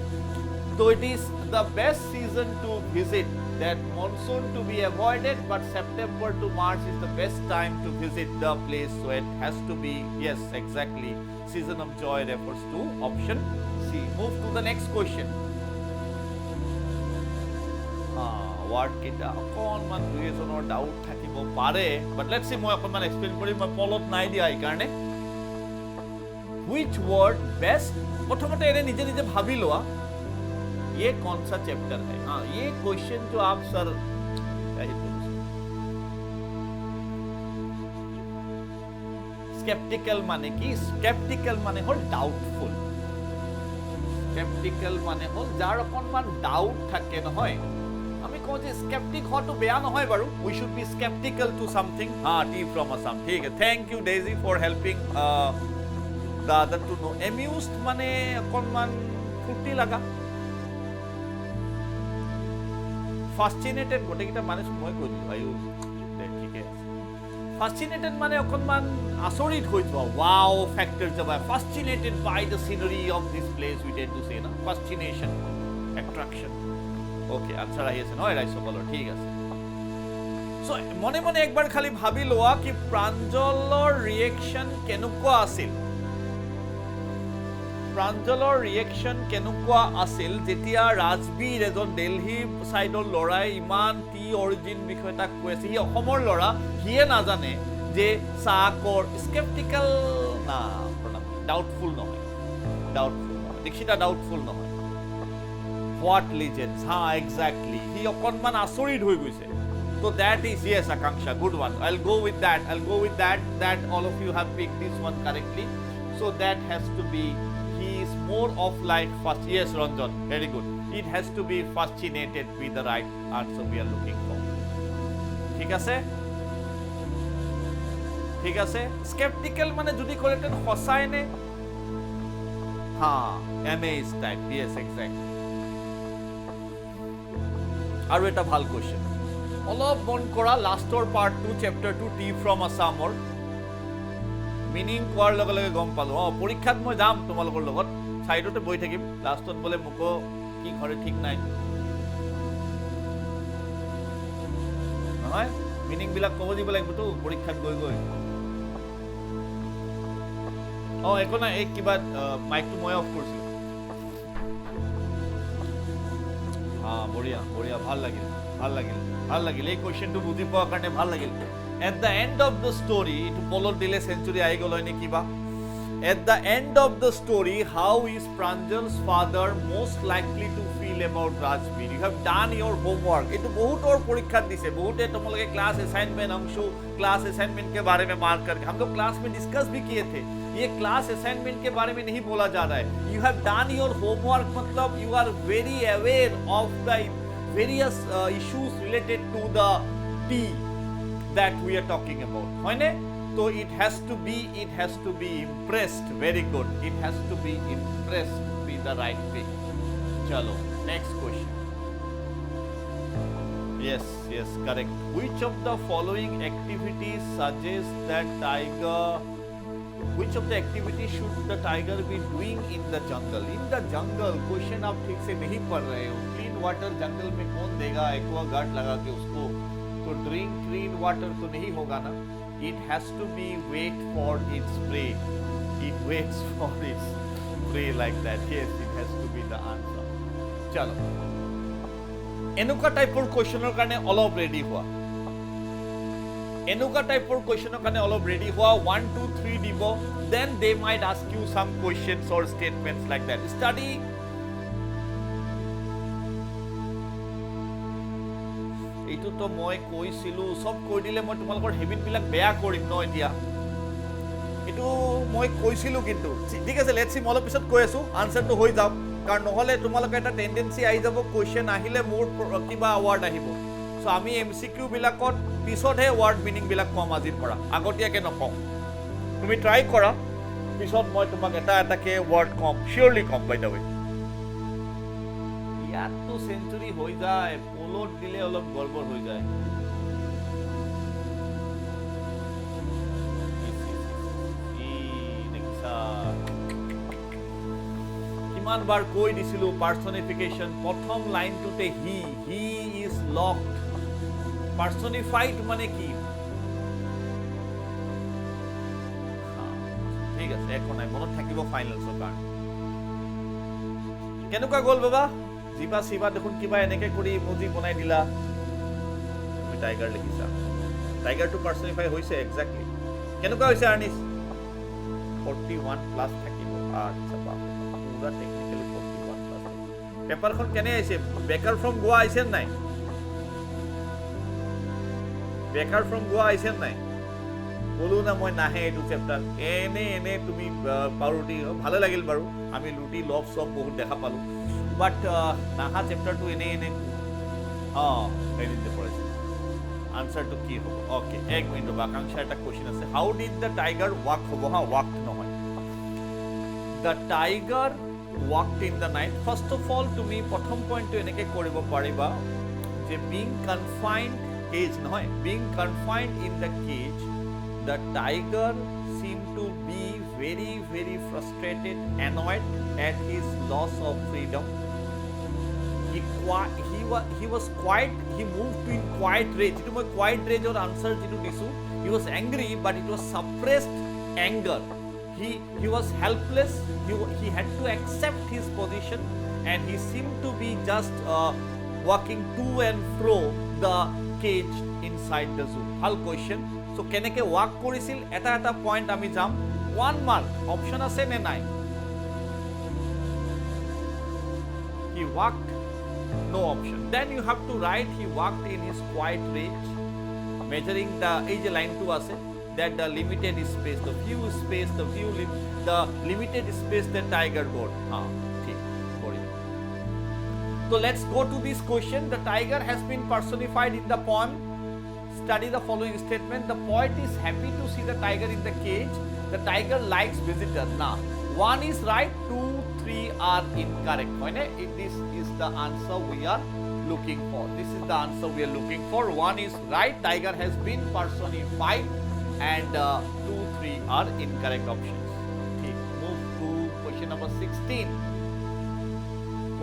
So it is the best season to visit. That monsoon to be avoided, but September to March is the best time to visit the place. So it has to be, yes, exactly. Season of joy refers to option C. Move to the next question. Word kita অকণমান দুই এজনৰ doubt থাকিব পাৰে, but let's see মই অকণমান explain কৰিম মই পলত নাই দিয়া এই কাৰণে which word best প্ৰথমতে এনে নিজে নিজে ভাবি লোৱা ये कौन सा चैप्टर है हाँ ये क्वेश्चन जो आप सर स्केप्टिकल माने की स्केप्टिकल माने हल डाउटफुल स्केप्टिकल माने हल जार অকণমান ডাউট থাকে নহয় আমি কওঁ যে স্কেপ্টিক হওয়াটো বেয়া নহয় বাৰু we should be skeptical to something T from Assam ঠিক আছে thank you Daisy for helping the other to know amused মানে অকণমান ফুটি লাগা fascinated গোটেইটা মানে মই কৈ দিলো আয়ু ঠিকে আছে fascinated মানে অকণমান আচৰিত হৈ যোৱা wow factor যাবা fascinated by the scenery of this place we tend to say na fascination attraction okay answer আহি আছে নহয় ৰাইসকলৰ ঠিক আছে সো মনে মনে একবাৰ খালি ভাবি লোৱা কি প্ৰাঞ্জলৰ ৰিএকচন কেনেকুৱা আছিল প্ৰাঞ্জলৰ ৰিএকচন কেনেকুৱা আছিল যেতিয়া ৰাজবীৰ এজন দিল্লী সাইডৰ লৰাই ইমান টি অৰিজিন বিষয় তাক কৈছে হি অসমৰ লৰা হিয়ে নাজানে যে সাকৰ স্কেপ্টিক্যাল না ডাউটফুল নহয় দীক্ষিতা ডাউটফুল নহয় What legends? Exactly. He অকণমান আচৰিত হৈ গৈছে. So that is yes, Akanksha, good one. I'll go with that. That all of you have picked this one correctly. So that has to be. He is more of like first. Yes, Ranjan, very good. It has to be fascinated with the right answer we are looking for. ঠিক আছে. Skeptical মানে যদি কলেতেন সঁচাই নে? amazed type. Yes, exactly. আৰু এটা ভাল question অলপ মন কৰা লাষ্টৰ পাৰ্ট 2 চেপ্টাৰ 2 টি ফ্ৰম আসামৰ মিনিং কোৱাৰ লগে লগে গম পালো পৰীক্ষাত মই যাম তোমালোকৰ লগত সাইডতে বহি থাকিম লাষ্টত বলে মুকো কি ঘৰে ঠিক নাই নহয় মিনিং বিলাক ক'ব দিব লাগিব তো পৰীক্ষাত গৈ একো নাই এক কিবা মাইকটো মই অফ কৰিছিলো বঢ়িয়া ভাল লাগিল এই কোৱেশ্চনটো বুজি পোৱাৰ কাৰণে ভাল লাগিল at the and of the story এইটো পলত দিলে সেঞ্চুৰী আহি গ'ল নে কিবা At the end of the story, how is Pranjal's father most likely to feel about Rajbir? You have done your homework. ये तो बहुत और परीक्षा दिसे बहुत है तुम लोग के class assignment Anshu class assignment के बारे में मार्क करके हम लोग क्लास में डिस्कस भी किए थे ये क्लास असाइनमेंट के बारे में नहीं बोला जा रहा है you have done your homework मतलब you are very aware of the various issues related to the T that we are talking about है ना So it has to be impressed. Very good. It has to be impressed. Be the right way. Chalo. Next question. Yes, correct. Which of the following activities suggests that which of the activities should the tiger be doing in the jungle? In the jungle, question आप ठीक से नहीं पढ़ रहे हो. Clean water jungle में कौन देगा? Aqua guard लगा के उसको. तो drink clean water तो नहीं होगा ना. It has to be wait for its prey. It waits for its prey like that. Yes, it has to be the answer. Chalo. Enuka type of question karne all of ready hua. Enuka type of question karne all of ready hua. 1, 2, 3 dibo. Then they might ask you some questions or statements like that. Study. এইটো তো মই কৈছিলো সব কৈ দিলে মই তোমালোকৰ habit বিলাক বেয়া কৰিম ন এতিয়া এইটো মই কৈছিলো কিন্তু ঠিক আছে লেটস সি মই পিছত কৈ আছো আনসাৰটো হৈ যাওক কাৰণ নহলে তোমালোকৰ এটা টেন্ডেন্সি আহি যাব কোৱেশ্চন আহিলে মোৰ কিবা ওয়াৰ্ড আহিব সো আমি এমসিকিউ বিলাকত পিছতহে ওয়াৰ্ড মিনিং বিলাক কম আজিৰ পৰা আগতীয়াকে নকম তুমি ট্ৰাই কৰা পিছত মই তোমাক এটা এটাকে word com শিওৰলি com by the ৱে ইয়াতো সেঞ্চুৰি হৈ যায় পোলত দিলে অলপ গড়বড় হৈ যায় কিমান বাৰ কৈ দিছিলো পাৰ্সনিফিকেশন প্ৰথম লাইনটোতে হি ইজ লকড পাৰ্সনিফাইড মানে কি ঠিক আছে একো নাই মনত থাকিব ফাইনালছৰ কাৰণে কেনেকুৱা গ'ল বাবা জিবা সিবা দেখোন কিবা এনেকে কৰি ইমোজি বনাই দিলা তুমি টাইগাৰ লিখিছা টাইগাৰ টু পাৰ্সনিফাই হৈছে এক্স্যাক্টলি কেনেকুৱা হৈছে আৰ্নিস 41 প্লাস থাকিব আচ্ছা বাপ পুৰা টেকনিক্যালি 41 প্লাস পেপাৰখন কেনে আহিছে বেকাৰ ফ্ৰম গোৱা আহিছে নাই বেকাৰ ফ্ৰম গোৱা আহিছে নাই বলো না মই নাহে এইটো চেপ্টাৰ এনে তুমি পাউৰুটি ভালে লাগিল বাৰু আমি লুটি লভ সব বহুত দেখা পালো But naha chapter to ene I didn't phrase. Answer to ki hobo. Okay, ek minute bakanksha eta question ase. How did the tiger walk hobo? Ha walked nohoy. The tiger walked in the night. First of all, to me prothom point to eneke koribo pariba je being confined cage nohoy. Being confined in the cage, the tiger seemed to be very frustrated, annoyed at his loss of freedom. He was quiet. He moved to in quiet rage. It was quiet rage or answer to disu. He was angry, but it was suppressed anger. He was helpless. He had to accept his position, and he seemed to be just walking to and fro the cage inside the zoo. Hal question. So keneke walk korisil eta point ami jam 1 mark option ase ne nai he walked no option then you have to write he walked in his quiet rage measuring the age line 2 ase that the limited space the limited space the tiger got ठीक boring so let's go to this question the tiger has been personified in the poem study the following statement the poet is happy to see the tiger in the cage the tiger likes visitor now 1 is right 2 3 are incorrect this is the answer we are looking for this is the answer we are looking for 1 is right tiger has been personified and 2 3 are incorrect options ठीक move to question number 16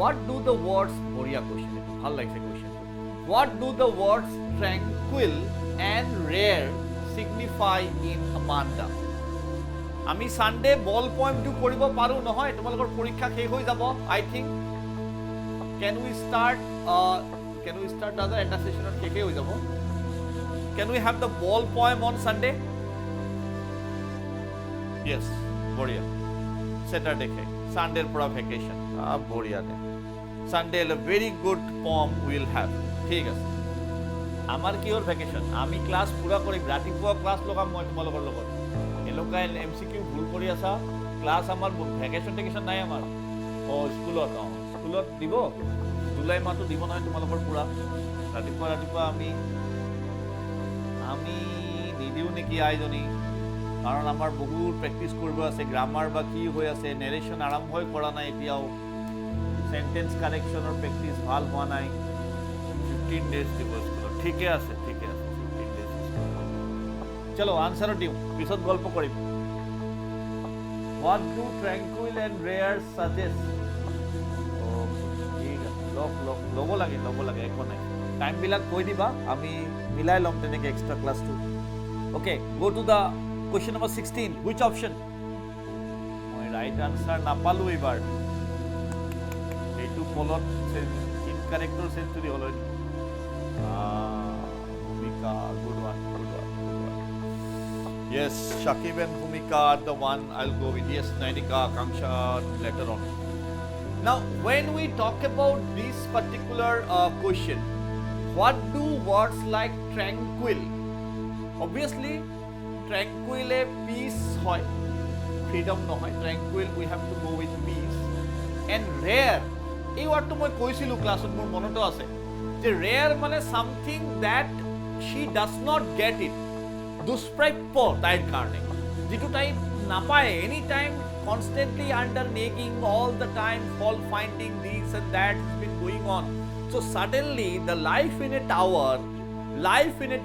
what do the words boria question ভাল লাগছে question what do the words tranquil and rare signify in Amanda আমি Sunday বল poem two কৰিব পাৰো নহয় তোমালোকৰ পৰীক্ষা শেষ হৈ যাব আই think can we start other এটা সেশনৰ শেষ হৈ যাব can we have the ball poem on Sunday yes বঢ়িয়া Saturday খাই Sunday পৰা ভেকেশন বঢ়িয়া দে Sunday a very good poem will have ঠিক আছে আমাৰ কিহৰ ভেকেশন আমি ক্লাছ পুৰা কৰি ৰাতিপুৱা ক্লাছ লগাম মই তোমালোকৰ লগত এলোকাই MCQ ভুল কৰি আছা ক্লাছ আমাৰ ভেকেশন নাই আমাৰ স্কুলত দিব জুলাই মাহটো দিব নহয় তোমালোকৰ পুৰা ৰাতিপুৱা আমি নিদিও নেকি আইজনী কাৰণ আমাৰ বহুত প্ৰেক্টিছ কৰিব আছে গ্ৰামাৰ বা কি হৈ আছে নেৰেশ্যন আৰম্ভই কৰা নাই এতিয়াও সেন্টেন্স কাৰেকশ্যনৰ প্ৰেক্টিছ ভাল হোৱা নাই 15 ডেজ দিব স্কুলত ঠিকে আছে 15 ডেজ চলো আনসাৰ দিও পিছত গল্প কৰিম What do tranquil and rare suggest? ঠিক আছে লব লাগে একো নাই টাইম বিলাক কৈ দিবা আমি মিলাই লম তেনেকে এক্সট্ৰা ক্লাছটো Okay, go to the question number 16. Which option? My right answer napalu ebar. Eitu polot incorrect century already. Bhumika, good one. Yes, Shakib and Bhumika are the one I'll go with. Yes, Nainika, Akanksha later on. Now, when we talk about this particular question, what do words like tranquil? Obviously, tranquil a peace hoy, freedom no hoy. Tranquil, we have to go with peace. And rare, এই wordটো মই কৈছিলো ক্লাছত মোৰ মনতো আছে যে rare মানে something that she does not get it. দুষ্প্ৰাপ্য তাইৰ কাৰণে যেটো তাই নাপায় any time constantly under nagging all the time fault finding this and that has been going on. So suddenly the life in a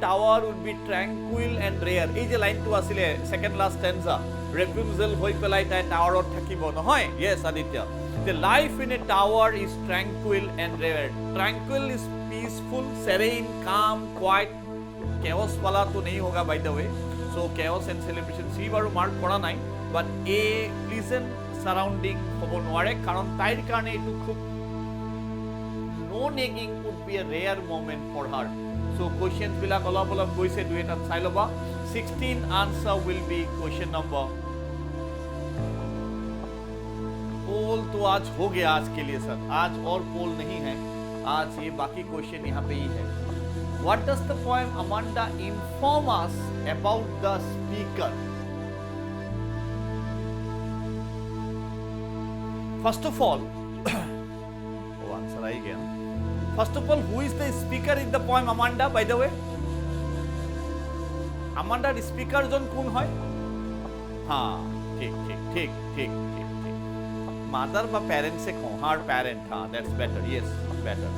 tower would be tranquil and rare. এই যে লাইনটো আছিল second last stanza refusal হৈ পেলাই তাই টাৱাৰত থাকিব নহয় yes Aditya the life in a tower is tranquil and rare. Tranquil is peaceful, serene, calm, quiet. Chaos wala to nahi hoga by the way, so chaos and celebration see baru mark kora nai but a pleasant surrounding hobo noare karon tair karone etu khub no nagging would be a rare moment for her. So questions bilak olop goise du eta chai loba 16 answer will be question number पोल तो आज हो गया आज के लिए sir आज और पोल नहीं है आज ये बाकी क्वेश्चन यहाँ पे ही है What does the poem Amanda inform us about the speaker? First of all, answer I again. First of all, who is the speaker in the poem Amanda? By the way, Amanda the speaker jon kun hoy? हाँ, ठीक. Mother বা parents से कौन? Her parent, हाँ, that's better. Yes, better.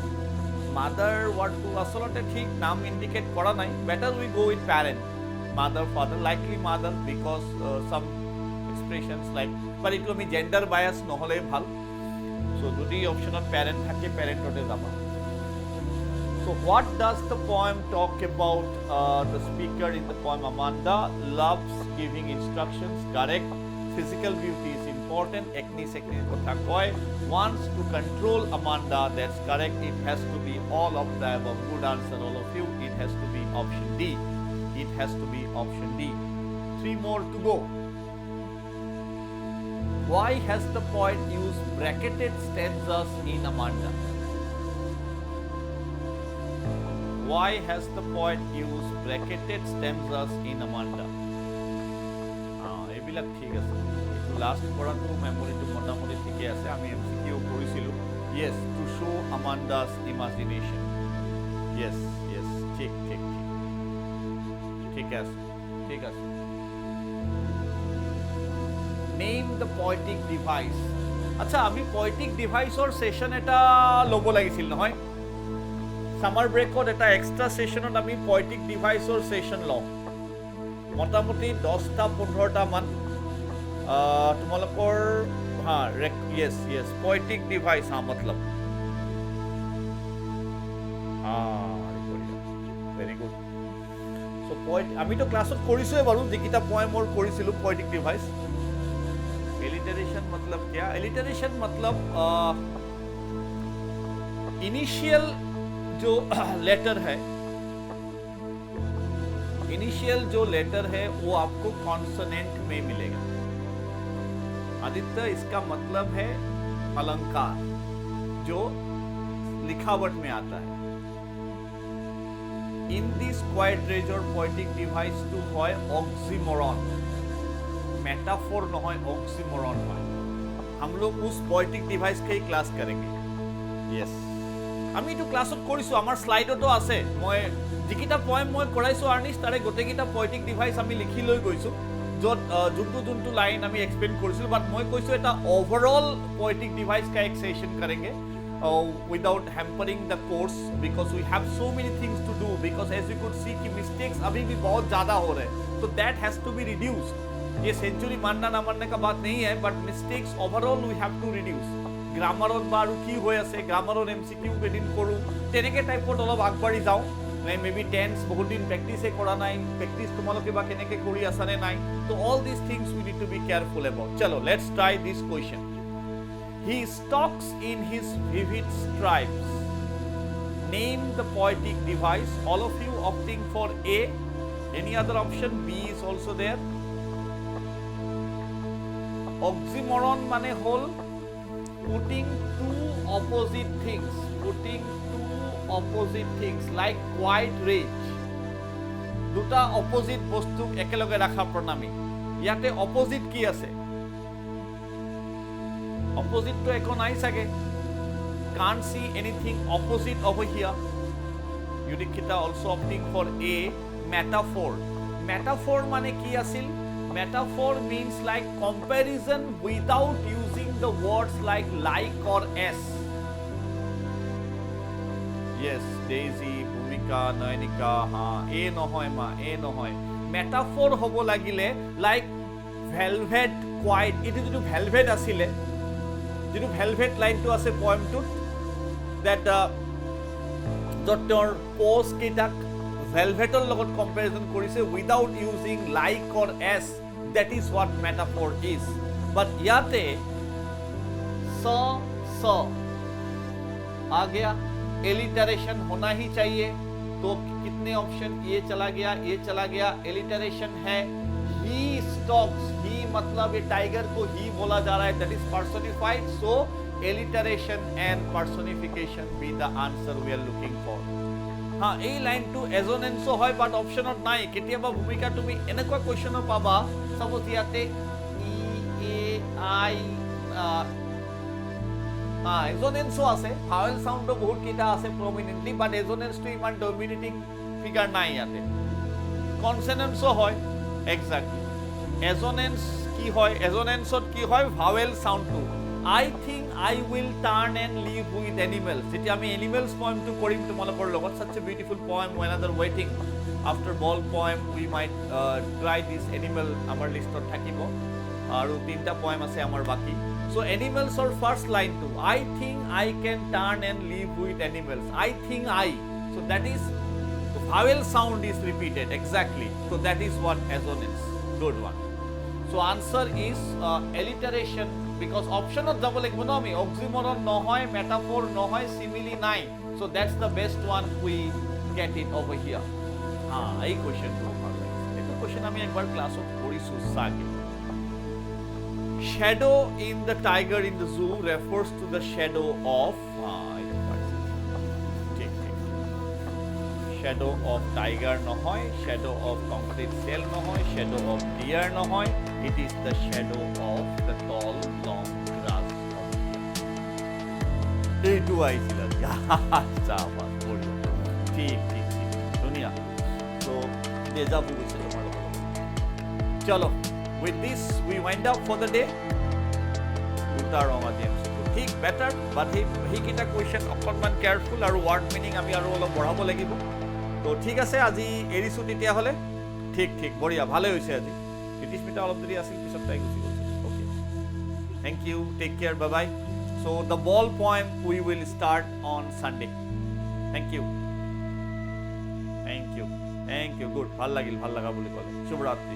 Mother what to আসলতে ঠিক নাম indicate করা নাই better we go with parent mother father likely mother because some expressions like but it will be gender bias নহলে ভাল so যদি optional parent থাকে parent ওতে যাবা so what does the poem talk about the speaker in the poem Amanda loves giving instructions correct physical beauty is important acne kotha koy wants to control Amanda that's correct it has to be all of the above good answer all of you it has to be option D 3 more to go why has the poet used bracketed stanzas in Amanda এইবিলাক ঠিক আছে last পড়াটো মেমোরিটো মোটামুটি ঠিকই আছে আমি MCQ কৰিছিলো yes to show Amanda's imagination yes ঠিক আছে name the poetic device আচ্ছা আমি poetic deviceৰ সেশন এটা লব লাগিছিল নহয় সামাৰ ব্ৰেকত এটা এক্সট্ৰা সেশনত আমি poetic deviceৰ সেশন লম মোটামুটি 10টা 15টা মান তোমালোকৰ हाँ yes poetic device हाँ मतलब very good so poet আমি তো ক্লাছত কৰিছোৱে বাৰু যেকিটা পয়েম মোৰ কৰিছিলো poetic device alliteration मतलब क्या alliteration मतलब initial जो लेटर है वो आपको कॉन्सोनेंट में मिलेगा आदित्य इसका मतलब है अलंकार जो लिखावट में आता है in this quadrature poetic device to হয় oxymoron मेटाफोर न হয় oxymoron হয় हम लोग उस poetic device के ही क्लास करेंगे यस আমি তো ক্লাছত কৰিছো আমাৰ স্লাইডতো আছে মই যিকিটা পয়েম মই কৰাইছো আৰ্নিছ তাৰে গোটেইকিটা poetic device আমি লিখি লৈ গৈছো যত যোনটো লাইন আমি এক্সপ্লেইন কৰিছিল বাট মই কৈছো এটা ওভাৰঅল poetic device का एक सेशन करेंगे without hampering the course because we have so many things to do because as you could see कि mistakes अभी भी बहुत ज़्यादा हो रहे हैं तो that has to be reduced ये सेंचुरी मानना ना मानने का बात नहीं है but mistakes overall we have to reduce গ্ৰামাৰত বাৰু কি হৈ আছে গ্ৰামাৰৰ MCQ বেদিন কৰো তেনেকে টাইপত অলপ আগবাঢ়ি যাওঁ নাই মেবি টেন্স বহুত দিন প্ৰেক্টিসে কৰা নাই প্ৰেক্টিস তোমালোকে বা কেনেকে কৰি আছানে নাই তো all these things we need to be careful about chalo let's try this question he stalks in his vivid stripes name the poetic device all of you opting for A any other option B is also there oxymoron mane hol putting two opposite things like quite rich দুটা opposite বস্তু একেলগে ৰাখা প্ৰণামী ইয়াতে opposite কি আছে opposite to ekon ai sage can't see anything opposite over here Yudikita also opting for A metaphor mane ki asil metaphor means like comparison without using the words like or s yes Daisy Bhumika Nayanika ha A nohoy ma A nohoy metaphor hobo lagile like velvet quiet it is to velvet asile যেটো velvet লাইনটো আছে পয়েমটোত that doctor পোজ কিটাক ভেলভেটৰ লগত comparison কৰিছে without using like or as that is what metaphor is but ইয়াতে स आ गया एलिटरेशन होना ही चाहिए तो कितने ऑप्शन ये चला गया एलिटरेशन है he stalks he मतलब ये टाइगर को ही बोला जा रहा है that is personified so alliteration and personification be the answer we are looking for हाँ এই লাইনটো এজনেন্সো হয় বাট অপশনত নাই কেতিয়াবা ভূমিকা তুমি এনেকুৱা কোৱেশ্চন পাবা সাপোজ ইয়াতে ই এ আই এজনেন্সো আছে ভাৱেল সাউন্ডো বহুত কিটা আছে প্ৰমিনেন্টলি বাট এজনেন্সটো ইমান ডমিনেটিং ফিগাৰ নাই ইয়াতে কনসনেন্সো হয় exactly assonance ki hoy assonance ki hoy vowel sound to I think I will turn and live with animals jeti ami animals poem to korim tomolokor logot such a beautiful poem another waiting after ball poem we might try this animal amar list ot thakibo aru tinta poem ase amar baki so animals or first line to I think I can turn and live with animals I think I so that is the vowel sound is repeated exactly so that is what assonance good one so answer is alliteration because option of double economy oxymoron no hoy metaphor no hoy simile nai so that's the best one we get it over here ha ei question to bhal lagise eto question ami ekbar class of korisu sage shadow in the tiger in the zoo refers to the shadow of shadow of tiger nohoy shadow of concrete cell nohoy shadow of deer nohoy it is the shadow of the tall long grass EduAid chaba ঠিক দুনিয়া so deja vu hoise tomar chalo with this we wind up for the day uta ronga dim ঠিক better but he kita question অকনমান careful আৰু word meaning আমি আৰু অলপ বঢ়াব লাগিব তো ঠিক আছে আজি এৰিছো তেতিয়া হলে ঠিক বঢ়িয়া ভালে হৈছে আজি 30 মিনিট অলপ দেৰি আছিল পিছত টাই গুছি গল okay thank you take care bye bye so the ball poem we will start on Sunday thank you good ভাল লাগা বুলি কলে শুভরাত্রি